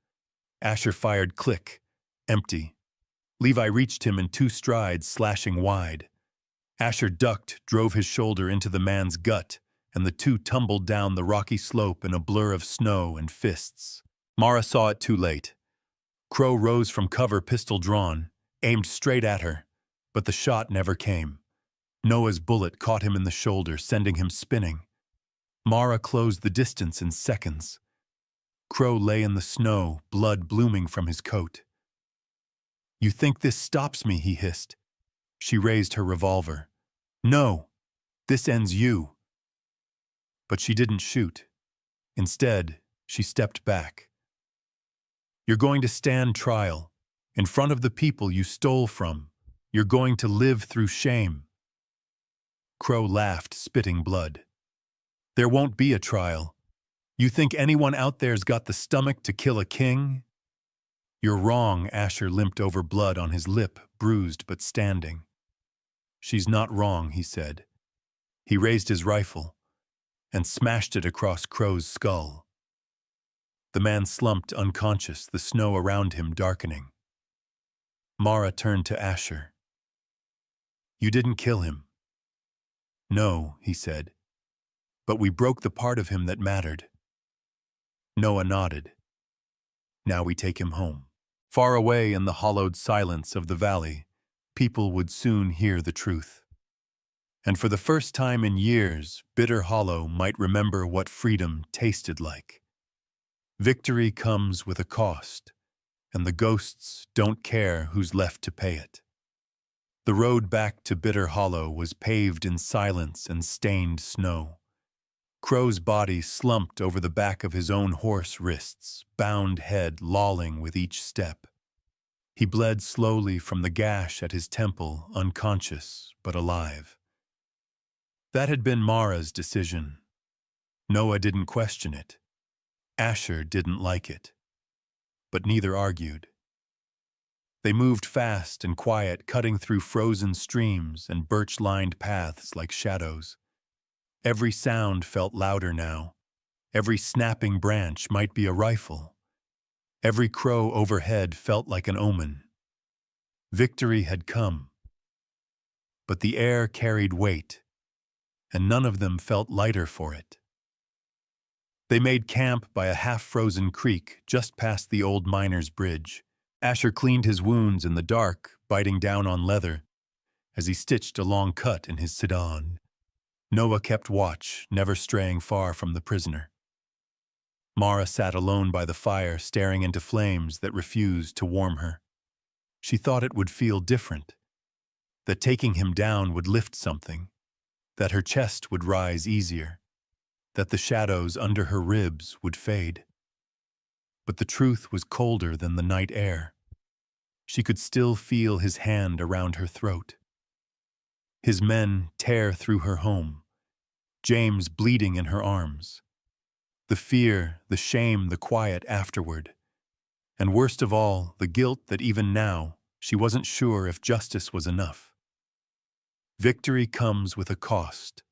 Asher fired click, empty. Levi reached him in 2 strides, slashing wide. Asher ducked, drove his shoulder into the man's gut, and the two tumbled down the rocky slope in a blur of snow and fists. Mara saw it too late. Crow rose from cover, pistol drawn, aimed straight at her, but the shot never came. Noah's bullet caught him in the shoulder, sending him spinning. Mara closed the distance in seconds. Crow lay in the snow, blood blooming from his coat. "You think this stops me?" he hissed. She raised her revolver. "No, this ends you." But she didn't shoot. Instead, she stepped back. "You're going to stand trial, in front of the people you stole from. You're going to live through shame." Crow laughed, spitting blood. "There won't be a trial. You think anyone out there's got the stomach to kill a king?" "You're wrong." Asher limped over, blood on his lip, bruised but standing. "She's not wrong," he said. He raised his rifle and smashed it across Crow's skull. The man slumped unconscious, the snow around him darkening. Mara turned to Asher. "You didn't kill him." "No," he said, "but we broke the part of him that mattered." Noah nodded. "Now we take him home." Far away in the hollowed silence of the valley, people would soon hear the truth. And for the first time in years, Bitter Hollow might remember what freedom tasted like. Victory comes with a cost, and the ghosts don't care who's left to pay it. The road back to Bitter Hollow was paved in silence and stained snow. Crow's body slumped over the back of his own horse wrists, bound head lolling with each step. He bled slowly from the gash at his temple, unconscious but alive. That had been Mara's decision. Noah didn't question it. Asher didn't like it. But neither argued. They moved fast and quiet, cutting through frozen streams and birch-lined paths like shadows. Every sound felt louder now. Every snapping branch might be a rifle. Every crow overhead felt like an omen. Victory had come. But the air carried weight, and none of them felt lighter for it. They made camp by a half-frozen creek just past the old miner's bridge. Asher cleaned his wounds in the dark, biting down on leather, as he stitched a long cut in his sedan. Noah kept watch, never straying far from the prisoner. Mara sat alone by the fire, staring into flames that refused to warm her. She thought it would feel different, that taking him down would lift something, that her chest would rise easier, that the shadows under her ribs would fade. But the truth was colder than the night air. She could still feel his hand around her throat. His men tear through her home, James bleeding in her arms. The fear, the shame, the quiet afterward. And worst of all, the guilt that even now she wasn't sure if justice was enough. Victory comes with a cost,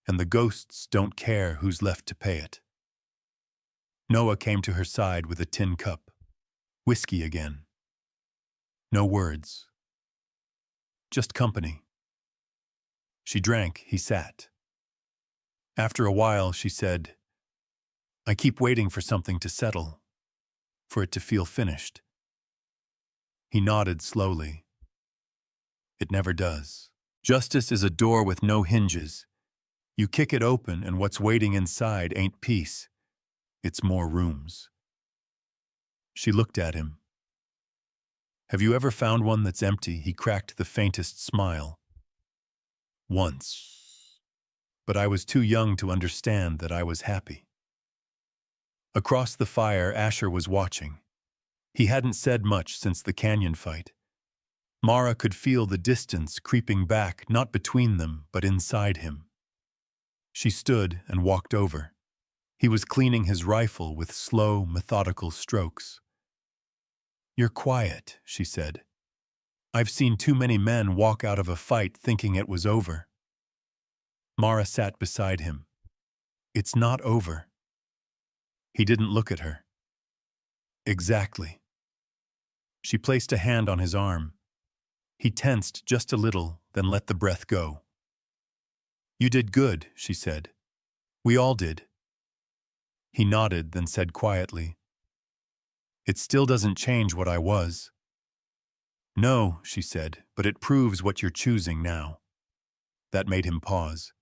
and the ghosts don't care who's left to pay it. Noah came to her side with a tin cup. Whiskey again. No words. Just company. She drank, he sat. After a while, she said, "I keep waiting for something to settle, for it to feel finished." He nodded slowly. It never does. Justice is a door with no hinges. You kick it open, and what's waiting inside ain't peace. It's more rooms. She looked at him. "Have you ever found one that's empty?" He cracked the faintest smile. "Once. But I was too young to understand that I was happy." Across the fire, Asher was watching. He hadn't said much since the canyon fight. Mara could feel the distance creeping back, not between them, but inside him. She stood and walked over. He was cleaning his rifle with slow, methodical strokes. "You're quiet," she said. "I've seen too many men walk out of a fight thinking it was over." Mara sat beside him. "It's not over." He didn't look at her. "Exactly." She placed a hand on his arm. He tensed just a little, then let the breath go. "You did good," she said. "We all did." He nodded, then said quietly, "It still doesn't change what I was." "No," she said, "but it proves what you're choosing now." That made him pause.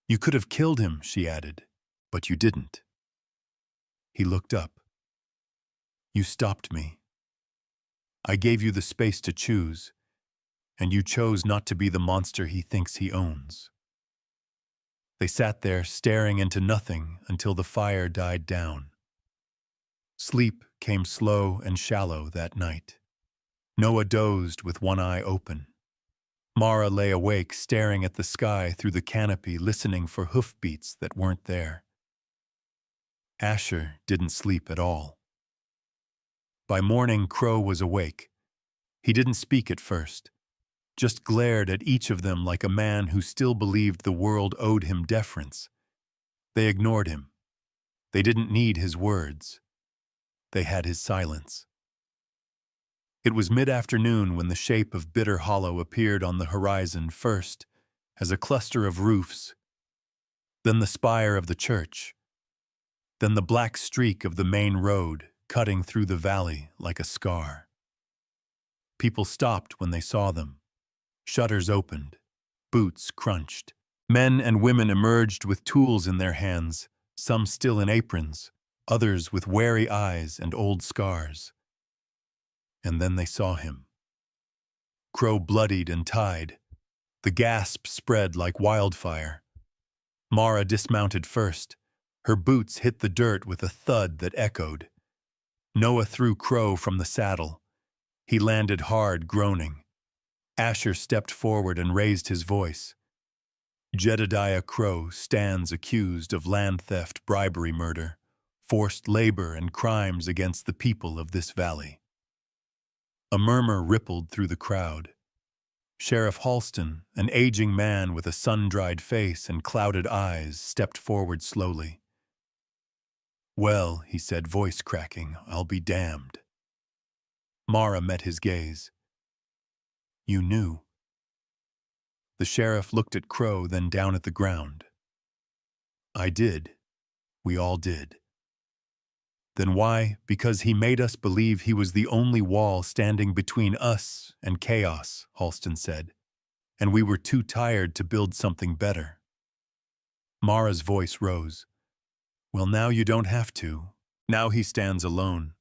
"You could have killed him," she added, "but you didn't." He looked up. "You stopped me. I gave you the space to choose, and you chose not to be the monster he thinks he owns." They sat there staring into nothing until the fire died down. Sleep came slow and shallow that night. Noah dozed with one eye open. Mara lay awake, staring at the sky through the canopy, listening for hoofbeats that weren't there. Asher didn't sleep at all. By morning, Crow was awake. He didn't speak at first, just glared at each of them like a man who still believed the world owed him deference. They ignored him. They didn't need his words. They had his silence. It was mid-afternoon when the shape of Bitter Hollow appeared on the horizon, first as a cluster of roofs, then the spire of the church, then the black streak of the main road cutting through the valley like a scar. People stopped when they saw them. Shutters opened. Boots crunched. Men and women emerged with tools in their hands, some still in aprons, others with wary eyes and old scars. And then they saw him. Crow bloodied and tied. The gasp spread like wildfire. Mara dismounted first. Her boots hit the dirt with a thud that echoed. Noah threw Crow from the saddle. He landed hard, groaning. Asher stepped forward and raised his voice. "Jedediah Crow stands accused of land theft, bribery, murder, forced labor, and crimes against the people of this valley." A murmur rippled through the crowd. Sheriff Halston, an aging man with a sun-dried face and clouded eyes, stepped forward slowly. "Well," he said, voice cracking, "I'll be damned." Mara met his gaze. "You knew." The sheriff looked at Crow, then down at the ground. "I did. We all did." "Then why?" "Because he made us believe he was the only wall standing between us and chaos," Halston said. "And we were too tired to build something better." Mara's voice rose. "Well, now you don't have to. Now he stands alone."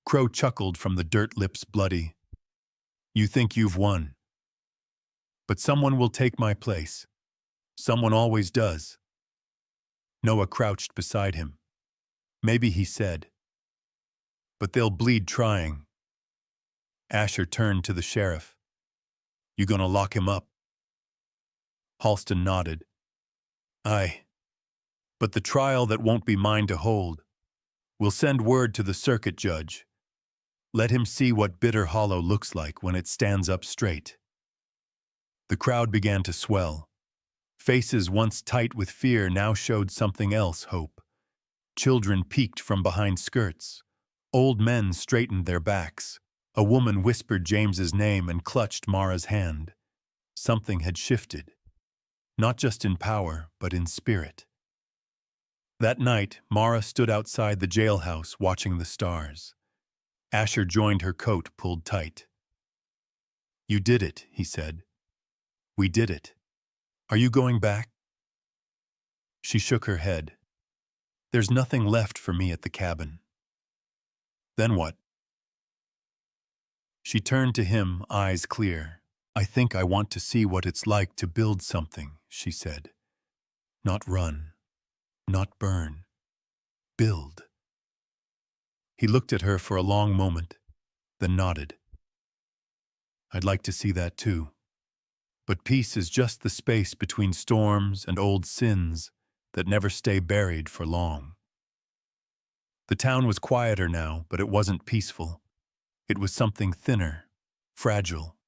Crow chuckled from the dirt lips bloody. "You think you've won. But someone will take my place. Someone always does." Noah crouched beside him. "Maybe," he said. "But they'll bleed trying." Asher turned to the sheriff. "You gonna lock him up?" Halston nodded. "Aye. But the trial that won't be mine to hold. We'll send word to the circuit judge. Let him see what Bitter Hollow looks like when it stands up straight." The crowd began to swell. Faces once tight with fear now showed something else, hope. Children peeked from behind skirts. Old men straightened their backs. A woman whispered James's name and clutched Mara's hand. Something had shifted, not just in power, but in spirit. That night, Mara stood outside the jailhouse watching the stars. Asher joined her, coat pulled tight. "You did it," he said. "We did it. Are you going back?" She shook her head. "There's nothing left for me at the cabin." "Then what?" She turned to him, eyes clear. "I think I want to see what it's like to build something," she said. "Not run, not burn. Build." He looked at her for a long moment, then nodded. "I'd like to see that too. But peace is just the space between storms and old sins that never stay buried for long." The town was quieter now, but it wasn't peaceful. It was something thinner, fragile,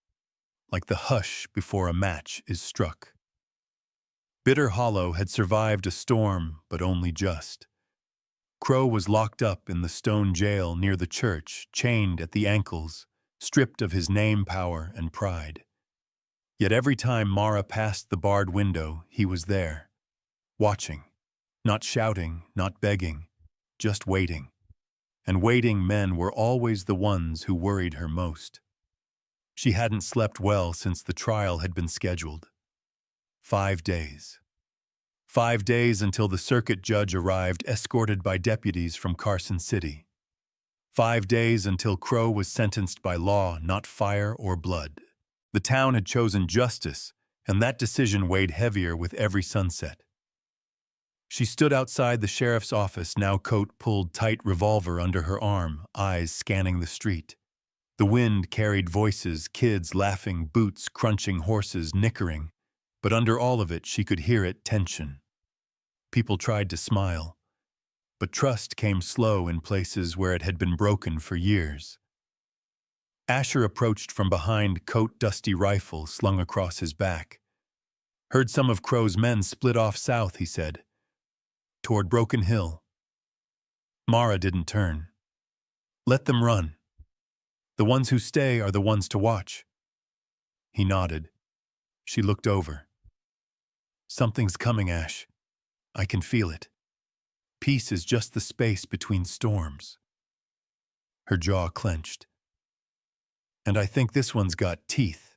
like the hush before a match is struck. Bitter Hollow had survived a storm, but only just. Crow was locked up in the stone jail near the church, chained at the ankles, stripped of his name, power, and pride. Yet every time Mara passed the barred window, he was there, watching, not shouting, not begging, just waiting. And waiting men were always the ones who worried her most. She hadn't slept well since the trial had been scheduled. 5 days. 5 days until the circuit judge arrived, escorted by deputies from Carson City. 5 days until Crow was sentenced by law, not fire or blood. The town had chosen justice, and that decision weighed heavier with every sunset. She stood outside the sheriff's office, now coat pulled tight, revolver under her arm, eyes scanning the street. The wind carried voices, kids laughing, boots crunching, horses nickering. But under all of it, she could hear it, tension. People tried to smile, but trust came slow in places where it had been broken for years. Asher approached from behind, coat dusty rifle slung across his back. "Heard some of Crow's men split off south," he said. "Toward Broken Hill." Mara didn't turn. "Let them run. The ones who stay are the ones to watch." He nodded. She looked over. "Something's coming, Ash. I can feel it. Peace is just the space between storms." Her jaw clenched. "And I think this one's got teeth."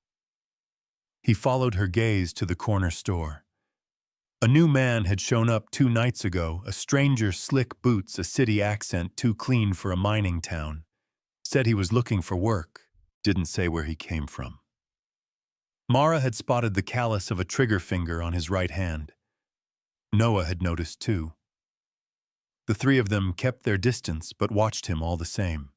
He followed her gaze to the corner store. A new man had shown up 2 nights ago, a stranger, slick boots, a city accent too clean for a mining town. Said he was looking for work, didn't say where he came from. Mara had spotted the callus of a trigger finger on his right hand. Noah had noticed too. The 3 of them kept their distance but watched him all the same.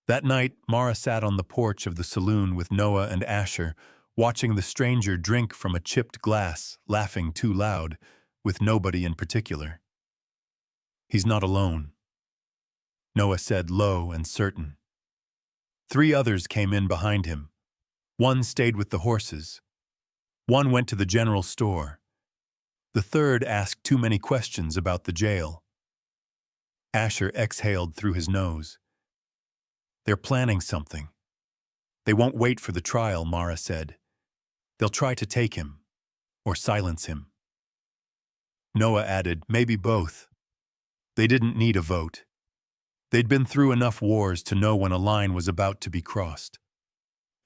That night, Mara sat on the porch of the saloon with Noah and Asher, watching the stranger drink from a chipped glass, laughing too loud, with nobody in particular. "He's not alone," Noah said, low and certain. 3 others came in behind him. 1 stayed with the horses. 1 went to the general store. The 3rd asked too many questions about the jail. Asher exhaled through his nose. "They're planning something. They won't wait for the trial," Mara said. "They'll try to take him, or silence him." Noah added, "Maybe both. They didn't need a vote. They'd been through enough wars to know when a line was about to be crossed."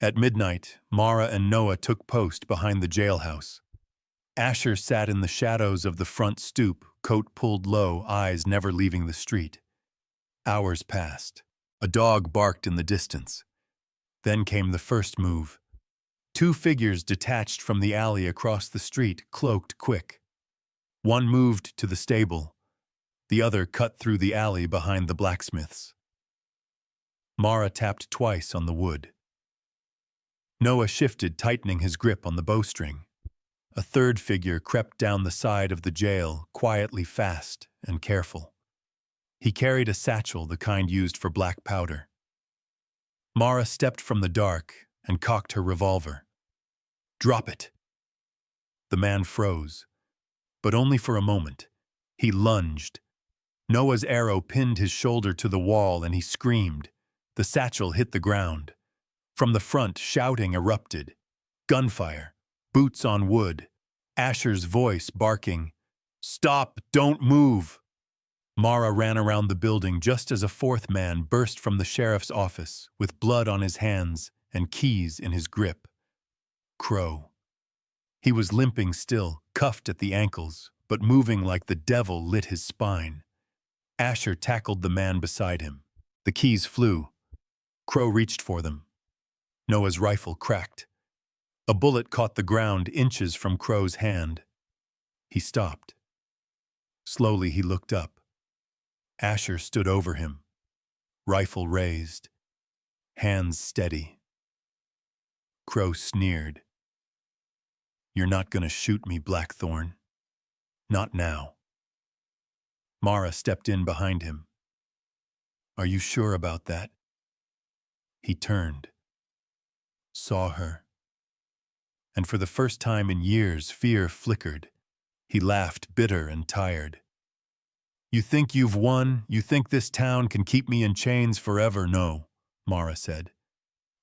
At midnight, Mara and Noah took post behind the jailhouse. Asher sat in the shadows of the front stoop, coat pulled low, eyes never leaving the street. Hours passed. A dog barked in the distance. Then came the first move. 2 figures detached from the alley across the street, cloaked quick. One moved to the stable. The other cut through the alley behind the blacksmiths. Mara tapped twice on the wood. Noah shifted, tightening his grip on the bowstring. A 3rd figure crept down the side of the jail, quietly, fast and careful. He carried a satchel, the kind used for black powder. Mara stepped from the dark and cocked her revolver. Drop it. The man froze, but only for a moment. He lunged. Noah's arrow pinned his shoulder to the wall and he screamed. The satchel hit the ground. From the front, shouting erupted. Gunfire. Boots on wood. Asher's voice barking, "Stop! Don't move!" Mara ran around the building just as a fourth man burst from the sheriff's office with blood on his hands and keys in his grip. Crow. He was limping still, cuffed at the ankles, but moving like the devil lit his spine. Asher tackled the man beside him. The keys flew. Crow reached for them. Noah's rifle cracked. A bullet caught the ground inches from Crow's hand. He stopped. Slowly he looked up. Asher stood over him, rifle raised, hands steady. Crow sneered. "You're not going to shoot me, Blackthorn. Not now." Mara stepped in behind him. "Are you sure about that?" He turned, saw her, and for the first time in years, fear flickered. He laughed, bitter and tired. "You think you've won? You think this town can keep me in chains forever?" "No," Mara said.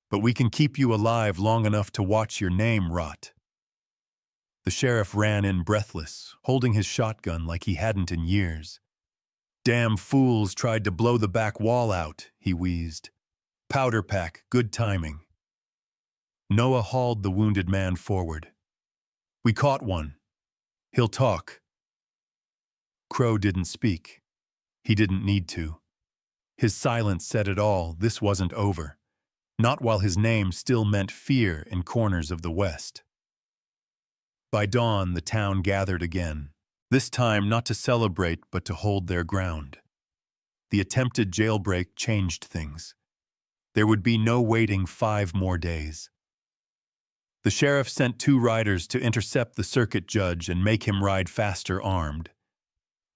"But we can keep you alive long enough to watch your name rot." The sheriff ran in breathless, holding his shotgun like he hadn't in years. "Damn fools tried to blow the back wall out," he wheezed. "Powder pack, good timing." Noah hauled the wounded man forward. "We caught one. He'll talk." Crow didn't speak. He didn't need to. His silence said it all. This wasn't over. Not while his name still meant fear in corners of the West. By dawn, the town gathered again. This time not to celebrate, but to hold their ground. The attempted jailbreak changed things. There would be no waiting 5 more days. The sheriff sent 2 riders to intercept the circuit judge and make him ride faster armed.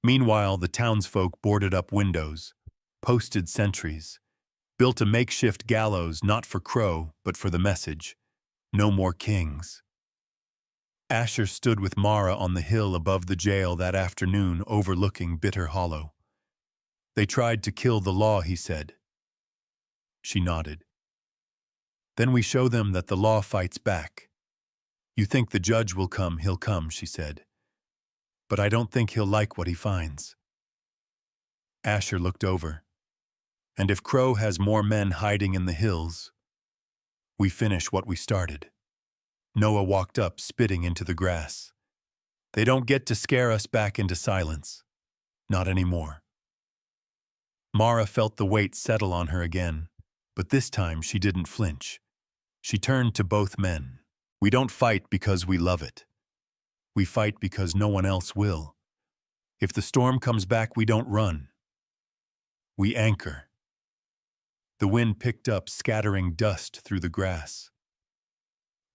Meanwhile, the townsfolk boarded up windows, posted sentries, built a makeshift gallows not for Crow, but for the message: no more kings. Asher stood with Mara on the hill above the jail that afternoon, overlooking Bitter Hollow. "They tried to kill the law," he said. She nodded. "Then we show them that the law fights back. You think the judge will come, he'll come," she said. "But I don't think he'll like what he finds." Asher looked over. "And if Crow has more men hiding in the hills, we finish what we started." Noah walked up, spitting into the grass. "They don't get to scare us back into silence. Not anymore." Mara felt the weight settle on her again, but this time she didn't flinch. She turned to both men. "We don't fight because we love it. We fight because no one else will. If the storm comes back, we don't run. We anchor." The wind picked up, scattering dust through the grass.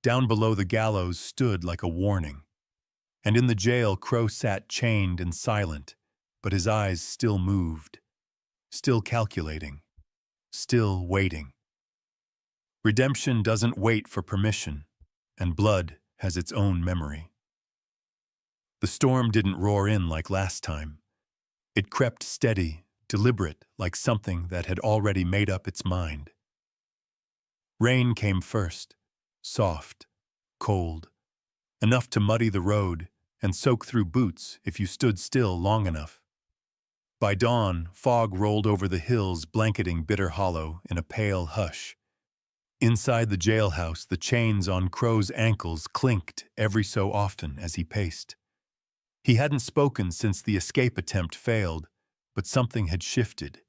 Down below, the gallows stood like a warning. And in the jail, Crow sat chained and silent, but his eyes still moved, still calculating, still waiting. Redemption doesn't wait for permission, and blood has its own memory. The storm didn't roar in like last time. It crept steady, deliberate, like something that had already made up its mind. Rain came first, soft, cold, enough to muddy the road and soak through boots if you stood still long enough. By dawn, fog rolled over the hills, blanketing Bitter Hollow in a pale hush. Inside the jailhouse, the chains on Crow's ankles clinked every so often as he paced. He hadn't spoken since the escape attempt failed, but something had shifted.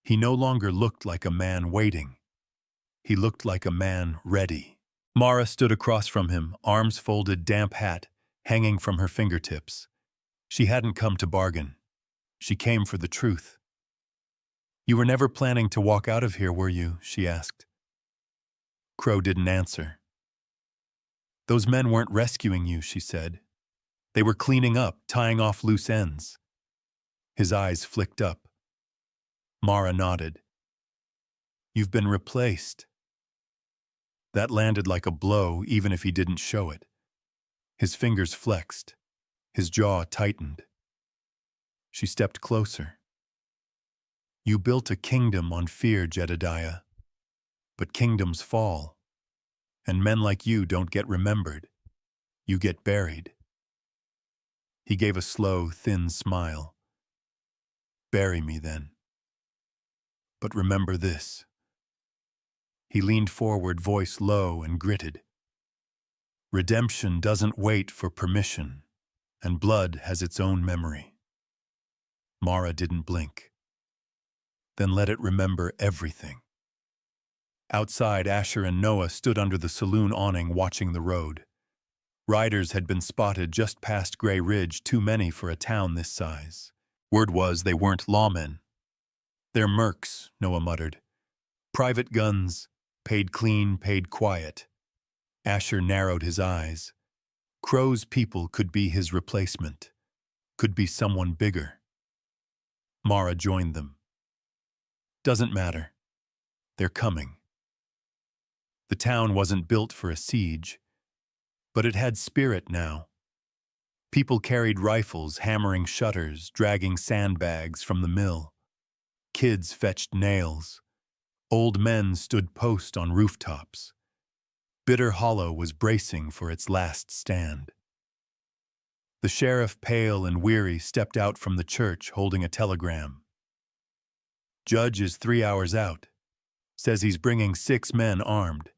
He no longer looked like a man waiting. He looked like a man ready. Mara stood across from him, arms folded, damp hat hanging from her fingertips. She hadn't come to bargain. She came for the truth. "You were never planning to walk out of here, were you?" she asked. Crow didn't answer. "Those men weren't rescuing you," she said. "They were cleaning up, tying off loose ends." His eyes flicked up. Mara nodded. "You've been replaced." That landed like a blow, even if he didn't show it. His fingers flexed. His jaw tightened. She stepped closer. You built a kingdom on fear, Jedediah. But kingdoms fall. And men like you don't get remembered. You get buried. He gave a slow, thin smile. Bury me then. But remember this. He leaned forward, voice low and gritted. Redemption doesn't wait for permission, and blood has its own memory. Mara didn't blink. Then let it remember everything. Outside, Asher and Noah stood under the saloon awning watching the road. Riders had been spotted just past Gray Ridge, too many for a town this size. Word was they weren't lawmen. They're mercs, Noah muttered. Private guns, paid clean, paid quiet. Asher narrowed his eyes. Crow's people could be his replacement. Could be someone bigger. Mara joined them. Doesn't matter. They're coming. The town wasn't built for a siege, but it had spirit now. People carried rifles, hammering shutters, dragging sandbags from the mill. Kids fetched nails. Old men stood post on rooftops. Bitter Hollow was bracing for its last stand. The sheriff, pale and weary, stepped out from the church holding a telegram. Judge is 3 hours out. Says he's bringing 6 men armed.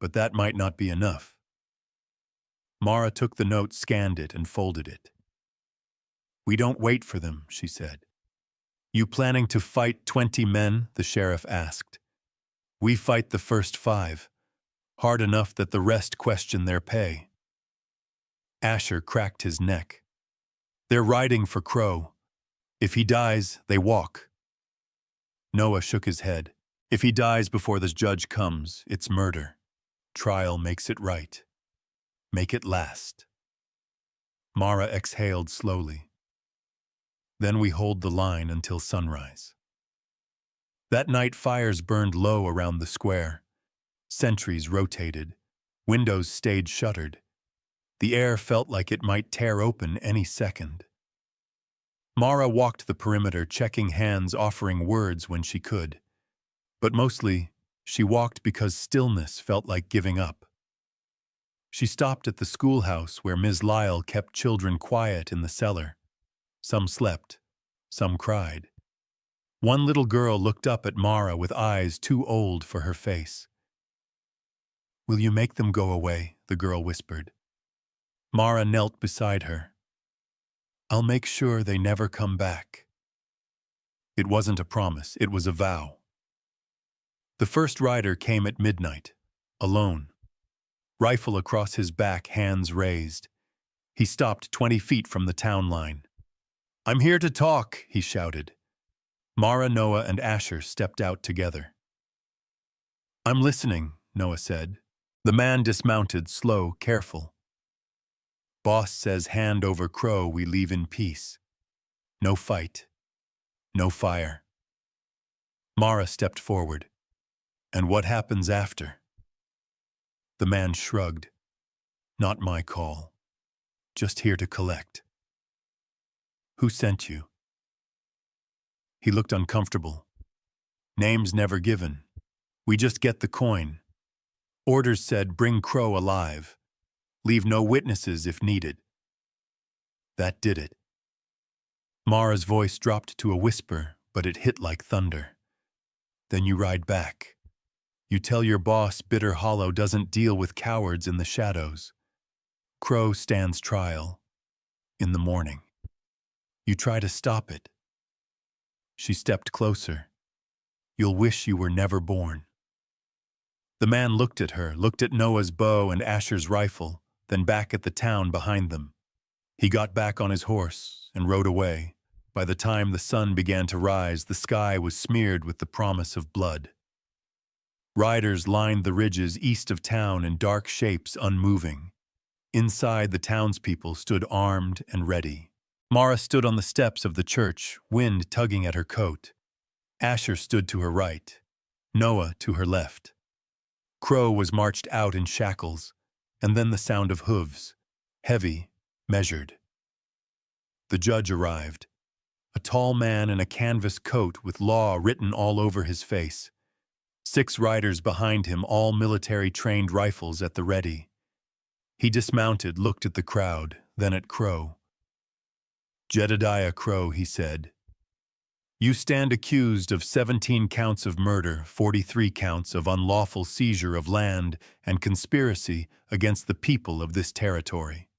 But that might not be enough. Mara took the note, scanned it, and folded it. We don't wait for them, she said. You planning to fight 20 men? The sheriff asked. We fight the first 5. Hard enough that the rest question their pay. Asher cracked his neck. They're riding for Crow. If he dies, they walk. Noah shook his head. If he dies before the judge comes, it's murder. Trial makes it right. Make it last. Mara exhaled slowly. Then we hold the line until sunrise. That night, fires burned low around the square. Sentries rotated. Windows stayed shuttered. The air felt like it might tear open any second. Mara walked the perimeter, checking hands, offering words when she could. But mostly, she walked because stillness felt like giving up. She stopped at the schoolhouse where Ms. Lyle kept children quiet in the cellar. Some slept, some cried. One little girl looked up at Mara with eyes too old for her face. Will you make them go away? The girl whispered. Mara knelt beside her. I'll make sure they never come back. It wasn't a promise, it was a vow. The first rider came at midnight, alone. Rifle across his back, hands raised. He stopped 20 feet from the town line. I'm here to talk, he shouted. Mara, Noah, and Asher stepped out together. I'm listening, Noah said. The man dismounted, slow, careful. Boss says hand over Crow, we leave in peace. No fight. No fire. Mara stepped forward. And what happens after? The man shrugged. Not my call. Just here to collect. Who sent you? He looked uncomfortable. Names never given. We just get the coin. Orders said bring Crow alive. Leave no witnesses if needed. That did it. Mara's voice dropped to a whisper, but it hit like thunder. Then you ride back. You tell your boss Bitter Hollow doesn't deal with cowards in the shadows. Crow stands trial. In the morning. You try to stop it. She stepped closer. You'll wish you were never born. The man looked at her, looked at Noah's bow and Asher's rifle, then back at the town behind them. He got back on his horse and rode away. By the time the sun began to rise, the sky was smeared with the promise of blood. Riders lined the ridges east of town in dark shapes, unmoving. Inside, the townspeople stood armed and ready. Mara stood on the steps of the church, wind tugging at her coat. Asher stood to her right, Noah to her left. Crow was marched out in shackles, and then the sound of hooves, heavy, measured. The judge arrived, a tall man in a canvas coat with law written all over his face. 6 riders behind him, all military-trained rifles at the ready. He dismounted, looked at the crowd, then at Crow. "Jedediah Crow," he said, "you stand accused of 17 counts of murder, 43 counts of unlawful seizure of land, and conspiracy against the people of this territory."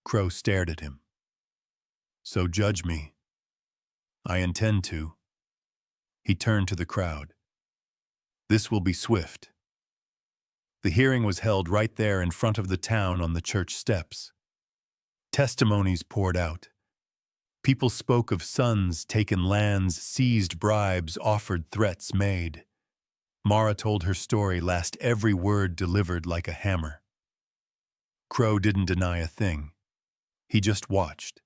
Crow stared at him. "So judge me." "I intend to." He turned to the crowd. "This will be swift." The hearing was held right there in front of the town on the church steps. Testimonies poured out. People spoke of sons taken lands, seized bribes, offered threats made. Mara told her story, last every word delivered like a hammer. Crow didn't deny a thing. He just watched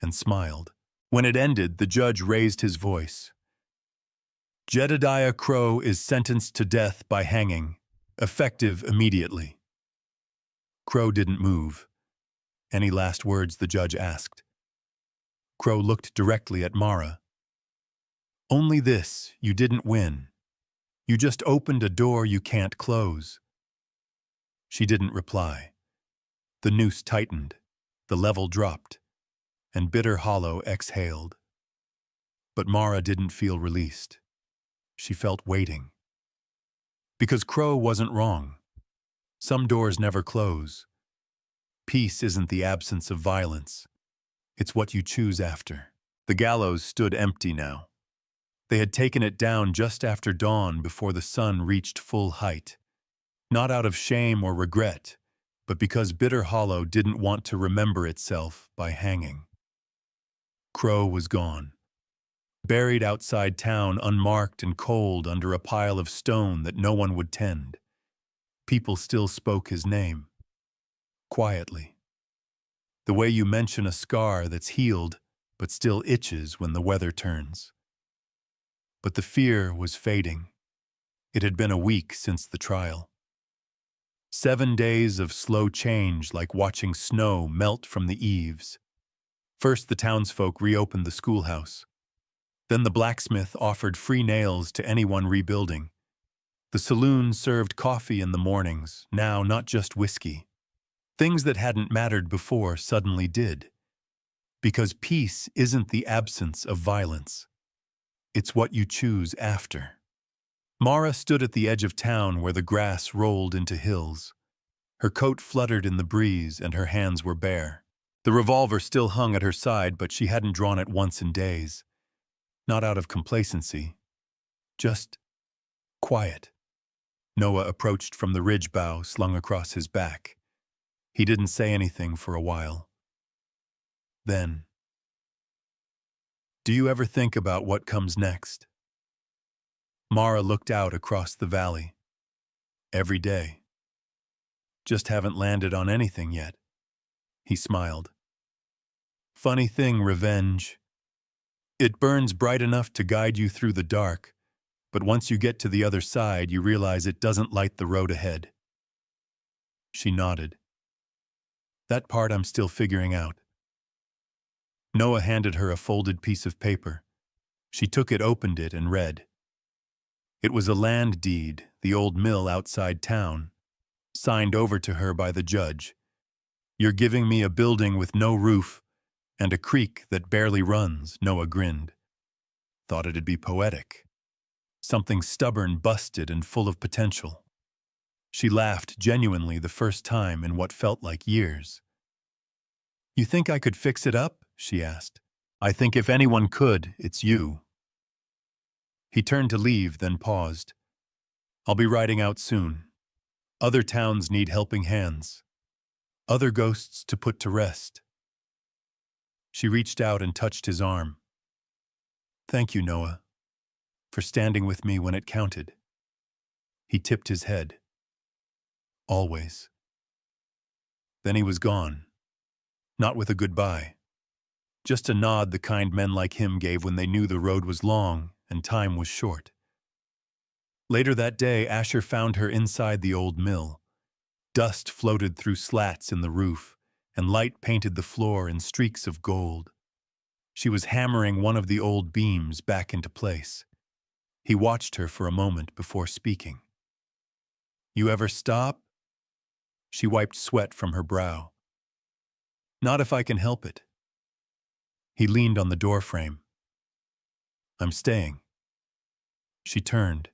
and smiled. When it ended, the judge raised his voice. "Jedediah Crow is sentenced to death by hanging, effective immediately." Crow didn't move. "Any last words?" the judge asked. Crow looked directly at Mara. "Only this: you didn't win. You just opened a door you can't close." She didn't reply. The noose tightened, the level dropped, and Bitter Hollow exhaled. But Mara didn't feel released. She felt waiting. Because Crow wasn't wrong. Some doors never close. Peace isn't the absence of violence. It's what you choose after. The gallows stood empty now. They had taken it down just after dawn, before the sun reached full height. Not out of shame or regret, but because Bitter Hollow didn't want to remember itself by hanging. Crow was gone. Buried outside town, unmarked and cold under a pile of stone that no one would tend. People still spoke his name. Quietly. The way you mention a scar that's healed but still itches when the weather turns. But the fear was fading. It had been a week since the trial. 7 days of slow change, like watching snow melt from the eaves. First, the townsfolk reopened the schoolhouse. Then the blacksmith offered free nails to anyone rebuilding. The saloon served coffee in the mornings, now not just whiskey. Things that hadn't mattered before suddenly did. Because peace isn't the absence of violence. It's what you choose after. Mara stood at the edge of town where the grass rolled into hills. Her coat fluttered in the breeze and her hands were bare. The revolver still hung at her side, but she hadn't drawn it once in days. Not out of complacency. Just quiet. Noah approached from the ridge bough slung across his back. He didn't say anything for a while. Then, "Do you ever think about what comes next?" Mara looked out across the valley. "Every day. Just haven't landed on anything yet." He smiled. "Funny thing, revenge. It burns bright enough to guide you through the dark, but once you get to the other side, you realize it doesn't light the road ahead." She nodded. "That part I'm still figuring out." Noah handed her a folded piece of paper. She took it, opened it, and read. It was a land deed, the old mill outside town, signed over to her by the judge. "You're giving me a building with no roof and a creek that barely runs," Noah grinned. Thought it'd be poetic. Something stubborn, busted, and full of potential. She laughed genuinely, the first time in what felt like years. "You think I could fix it up?" she asked. "I think if anyone could, it's you." He turned to leave, then paused. "I'll be riding out soon. Other towns need helping hands. Other ghosts to put to rest." She reached out and touched his arm. "Thank you, Noah, for standing with me when it counted." He tipped his head. "Always." Then he was gone. Not with a goodbye. Just a nod the kind men like him gave when they knew the road was long and time was short. Later that day, Asher found her inside the old mill. Dust floated through slats in the roof, and light painted the floor in streaks of gold. She was hammering one of the old beams back into place. He watched her for a moment before speaking. "You ever stop?" She wiped sweat from her brow. "Not if I can help it." He leaned on the doorframe. "I'm staying." She turned.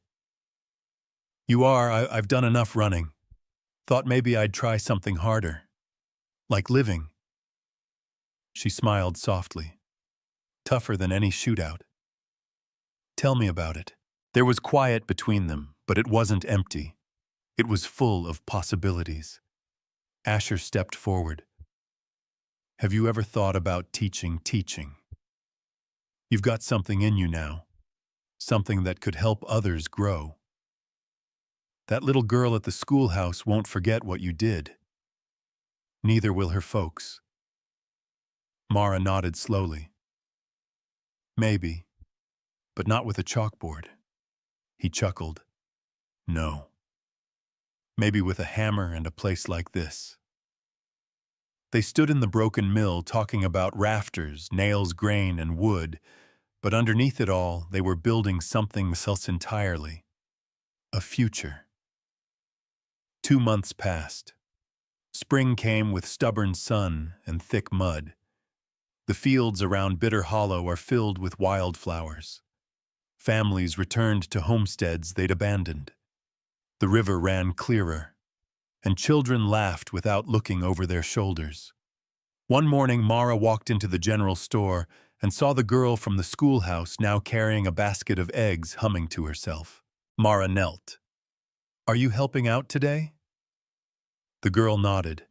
"You are. I've done enough running. Thought maybe I'd try something harder. Like living." She smiled softly. "Tougher than any shootout." "Tell me about it." There was quiet between them, but it wasn't empty. It was full of possibilities. Asher stepped forward. "Have you ever thought about teaching? You've got something in you now. Something that could help others grow. That little girl at the schoolhouse won't forget what you did. Neither will her folks." Mara nodded slowly. "Maybe, but not with a chalkboard." He chuckled. "No. Maybe with a hammer and a place like this." They stood in the broken mill talking about rafters, nails, grain, and wood, but underneath it all, they were building something else entirely. A future. 2 months passed. Spring came with stubborn sun and thick mud. The fields around Bitter Hollow are filled with wildflowers. Families returned to homesteads they'd abandoned. The river ran clearer, and children laughed without looking over their shoulders. One morning, Mara walked into the general store and saw the girl from the schoolhouse now carrying a basket of eggs, humming to herself. Mara knelt. "Are you helping out today?" The girl nodded.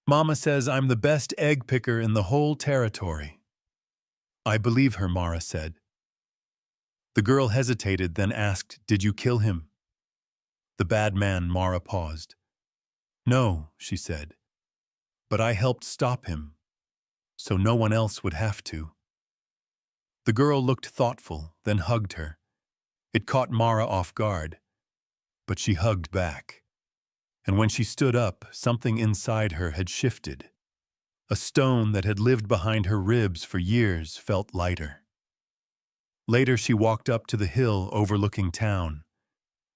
"Mama says I'm the best egg picker in the whole territory." "I believe her," Mara said. The girl hesitated, then asked, "Did you kill him?" "The bad man," Mara paused. "No," she said. "But I helped stop him, so no one else would have to." The girl looked thoughtful, then hugged her. It caught Mara off guard, but she hugged back. And when she stood up, something inside her had shifted. A stone that had lived behind her ribs for years felt lighter. Later, she walked up to the hill overlooking town.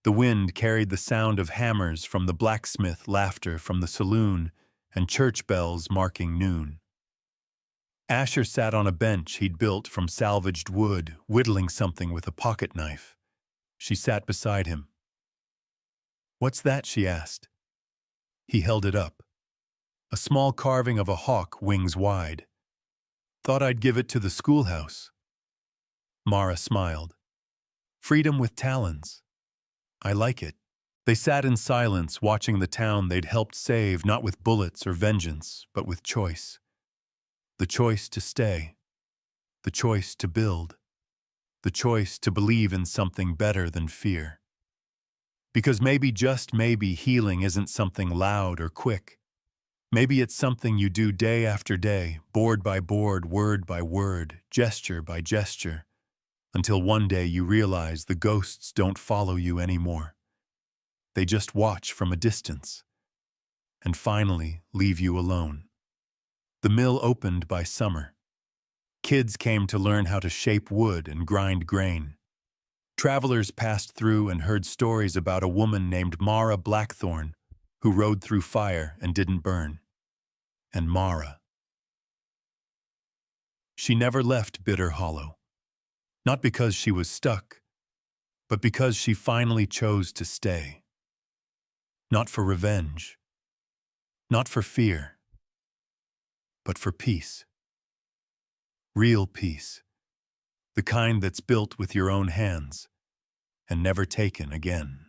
The wind carried the sound of hammers from the blacksmith, laughter from the saloon, and church bells marking noon. Asher sat on a bench he'd built from salvaged wood, whittling something with a pocket knife. She sat beside him. "What's that?" she asked. He held it up. A small carving of a hawk, wings wide. "Thought I'd give it to the schoolhouse." Mara smiled. "Freedom with talons. I like it." They sat in silence, watching the town they'd helped save, not with bullets or vengeance, but with choice. The choice to stay. The choice to build. The choice to believe in something better than fear. Because maybe, just maybe, healing isn't something loud or quick. Maybe it's something you do day after day, board by board, word by word, gesture by gesture, until one day you realize the ghosts don't follow you anymore. They just watch from a distance, and finally leave you alone. The mill opened by summer. Kids came to learn how to shape wood and grind grain. Travelers passed through and heard stories about a woman named Mara Blackthorn who rode through fire and didn't burn. And Mara. She never left Bitter Hollow. Not because she was stuck, but because she finally chose to stay. Not for revenge. Not for fear. But for peace. Real peace. The kind that's built with your own hands and never taken again.